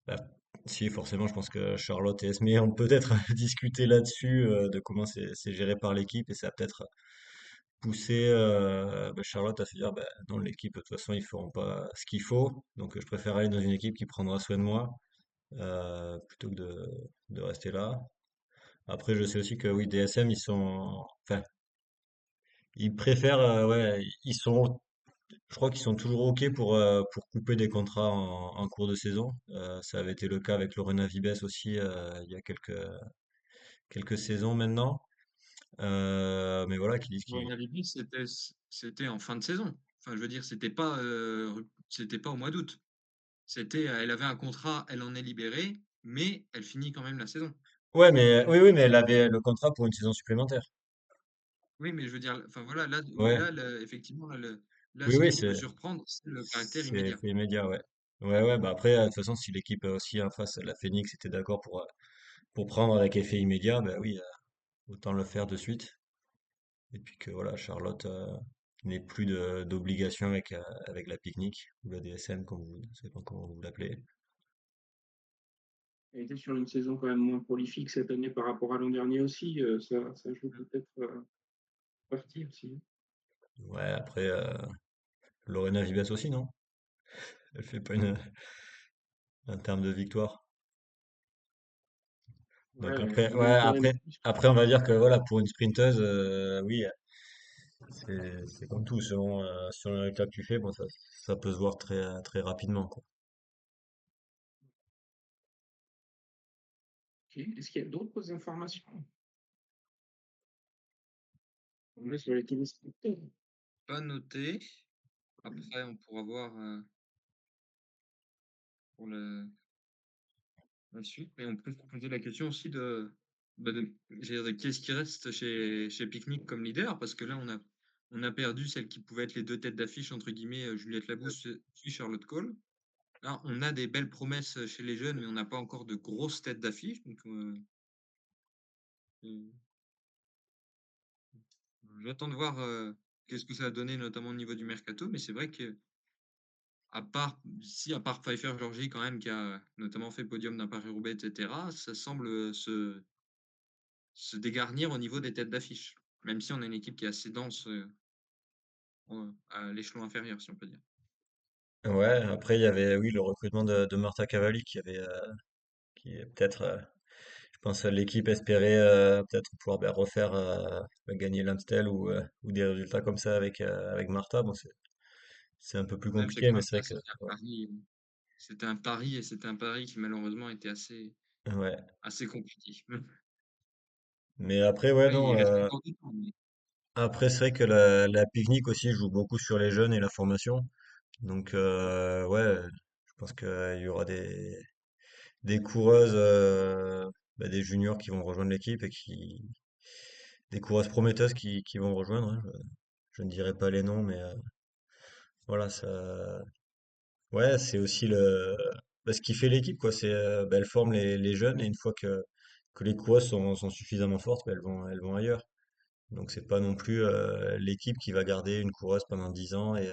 Bah, si forcément, je pense que Charlotte et Esme ont peut-être discuté là-dessus de comment c'est géré par l'équipe et ça a peut-être poussé bah, Charlotte à se dire bah, dans l'équipe de toute façon ils feront pas ce qu'il faut, donc je préfère aller dans une équipe qui prendra soin de moi plutôt que de rester là. Après, je sais aussi que oui, DSM, ils sont, enfin, ils préfèrent, ouais, ils sont, je crois qu'ils sont toujours OK pour couper des contrats en cours de saison. Ça avait été le cas avec Lorena Vibes aussi il y a quelques saisons maintenant. Mais voilà, qui disent Bon, qu'ils, la Libye, c'était en fin de saison. Enfin, je veux dire, c'était pas au mois d'août. Elle avait un contrat, elle en est libérée, mais elle finit quand même la saison. ouais, mais oui, oui, mais elle avait le contrat pour une saison supplémentaire. Oui, mais je veux dire, enfin voilà, là, oui, Ouais, là, effectivement, là, oui, ce oui, qui peut surprendre, c'est le caractère c'est immédiat. effet immédiat, ouais. Ouais, ouais, bah après, de toute façon, si l'équipe aussi en face, la Phoenix, était d'accord pour prendre avec effet immédiat, bah oui, autant le faire de suite. Et puis que voilà, Charlotte n'ait plus d'obligation avec la pique-nique ou la DSM, comme vous, je sais pas comment vous l'appelez. Elle était sur une saison quand même moins prolifique cette année par rapport à l'an dernier aussi. Ça joue peut-être partie aussi. Ouais, après, Lorena Vibes aussi, non? Elle fait pas un terme de victoire. Ouais, Donc elle après, en ouais, gagne quand même plus. après on va dire que voilà, pour une sprinteuse, oui, c'est comme tout, selon le résultat que tu fais, bon, ça peut se voir très rapidement, quoi. Ok. Est-ce qu'il y a d'autres informations? On est sur les téléspectateurs. Pas noté. Après, on pourra voir pour la suite, mais on peut se poser la question aussi j'allais dire, qu'est-ce qui reste chez Picnic comme leader? Parce que là, on a perdu celle qui pouvait être les deux têtes d'affiche, entre guillemets, Juliette Labousse puis Charlotte Cole. Là, on a des belles promesses chez les jeunes, mais on n'a pas encore de grosses têtes d'affiche. Donc, euh, j'attends de voir qu'est-ce que ça a donné, notamment au niveau du mercato. Mais c'est vrai que, à part Pfeiffer Georgie, quand même, qui a notamment fait podium d'un Paris-Roubaix, etc., ça semble se dégarnir au niveau des têtes d'affiche. Même si on a une équipe qui est assez dense à l'échelon inférieur, si on peut dire. Ouais, après il y avait oui le recrutement de Marta Cavalli qui est peut-être je pense que l'équipe espérait peut-être pouvoir ben, refaire gagner l'Amstel ou des résultats comme ça avec Martha. Bon, c'est un peu plus Le problème, c'est compliqué, que mais c'est Martha, vrai que ouais, c'était un pari, et c'était un pari qui malheureusement était assez, ouais. assez compliqué. Mais après ouais Après, non il reste encore du temps. après c'est vrai que la pique-nique aussi joue beaucoup sur les jeunes et la formation. Donc ouais, je pense qu'il y aura des coureuses ben, des juniors qui vont rejoindre l'équipe et qui des coureuses prometteuses qui vont rejoindre, hein. Je ne dirai pas les noms, mais voilà, ça. Ouais, c'est aussi bah, ce qui fait l'équipe, quoi. C'est, bah, elle forme les jeunes et une fois que les coureuses sont suffisamment fortes, bah, elles vont ailleurs. Donc c'est pas non plus l'équipe qui va garder une coureuse pendant 10 ans et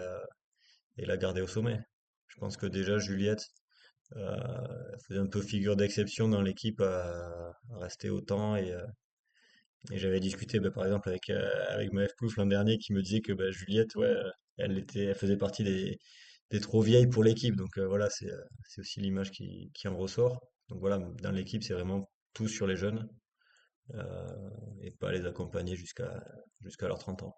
la garder au sommet. Je pense que déjà Juliette faisait un peu figure d'exception dans l'équipe à rester autant et j'avais discuté bah, par exemple avec Maëv Plouf l'an dernier qui me disait que bah, Juliette, ouais, elle faisait partie des trop vieilles pour l'équipe. Donc voilà, c'est aussi l'image qui en ressort. Donc voilà, dans l'équipe, c'est vraiment tout sur les jeunes et pas les accompagner jusqu'à leurs 30 ans.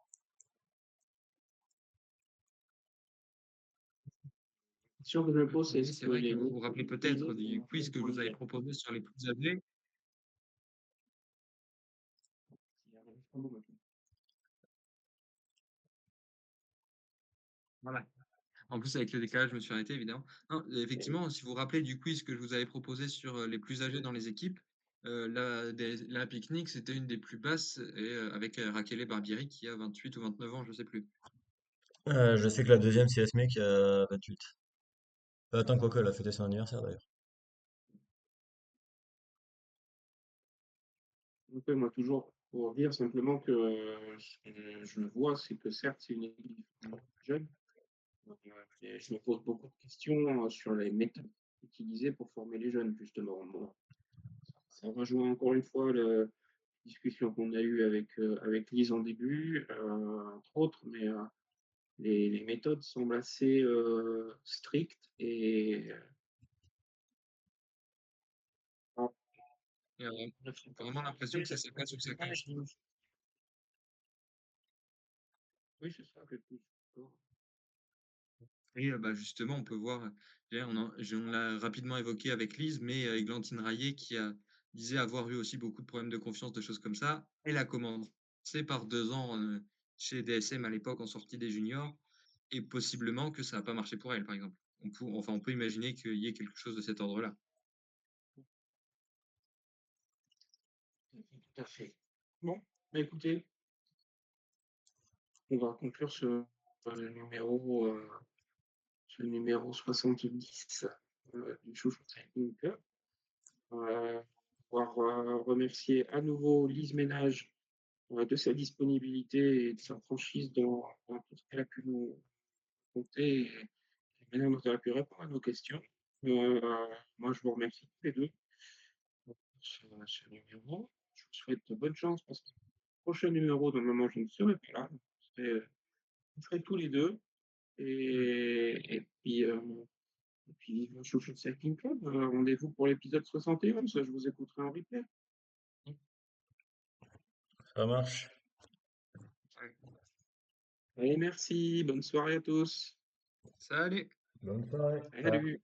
La question que je me pose, c'est Oui, est-ce c'est que vrai que les vous vous rappelez peut-être du quiz que je vous avais autres proposé sur les plus âgés. Voilà. En plus, avec le décalage, je me suis arrêté, évidemment. Non, effectivement, si vous vous rappelez du quiz que je vous avais proposé sur les plus âgés dans les équipes, la Picnic, c'était une des plus basses, et avec Rakele Barbieri qui a 28 ou 29 ans, je sais plus. Je sais que la deuxième, c'est Esme qui a 28. Attends, quoique, elle a fêté son anniversaire d'ailleurs. développer, moi, toujours pour dire simplement que ce que je vois, c'est que certes, c'est une équipe jeune, et je me pose beaucoup de questions sur les méthodes utilisées pour former les jeunes, justement. Bon, ça rejoint encore une fois la discussion qu'on a eue avec Lise en début, entre autres, mais les méthodes semblent assez strictes et ah, Et j'ai vraiment l'impression que ça s'est pas sur sa cage. oui, c'est ça, quelque chose. Et bah, justement, on peut voir, d'ailleurs on l'a rapidement évoqué avec Lise, mais Églantine Rayet qui disait avoir eu aussi beaucoup de problèmes de confiance, de choses comme ça. Elle a commencé par 2 ans, chez DSM à l'époque en sortie des juniors et possiblement que ça a pas marché pour elle, par exemple. On peut imaginer qu'il y ait quelque chose de cet ordre-là. Tout à fait. Bon, bah, écoutez, on va conclure numéro, ce numéro 70 du Chouchou Cycling Club. Pouvoir remercier à nouveau Lise Ménage de sa disponibilité et de sa franchise dans tout ce qu'elle a pu nous raconter et la manière dont elle a pu répondre à nos questions. Euh, Moi, je vous remercie tous les deux pour ce numéro. Je vous souhaite bonne chance parce que le prochain numéro, normalement, je ne serai pas là. Vous serez tous les deux. Et puis, vive le Chouchou Cycling Club. Rendez-vous pour l'épisode 71. Je vous écouterai en replay. Ça marche. Ouais. Allez, merci. Bonne soirée à tous. Salut! Bonne soirée. Ciao. Salut.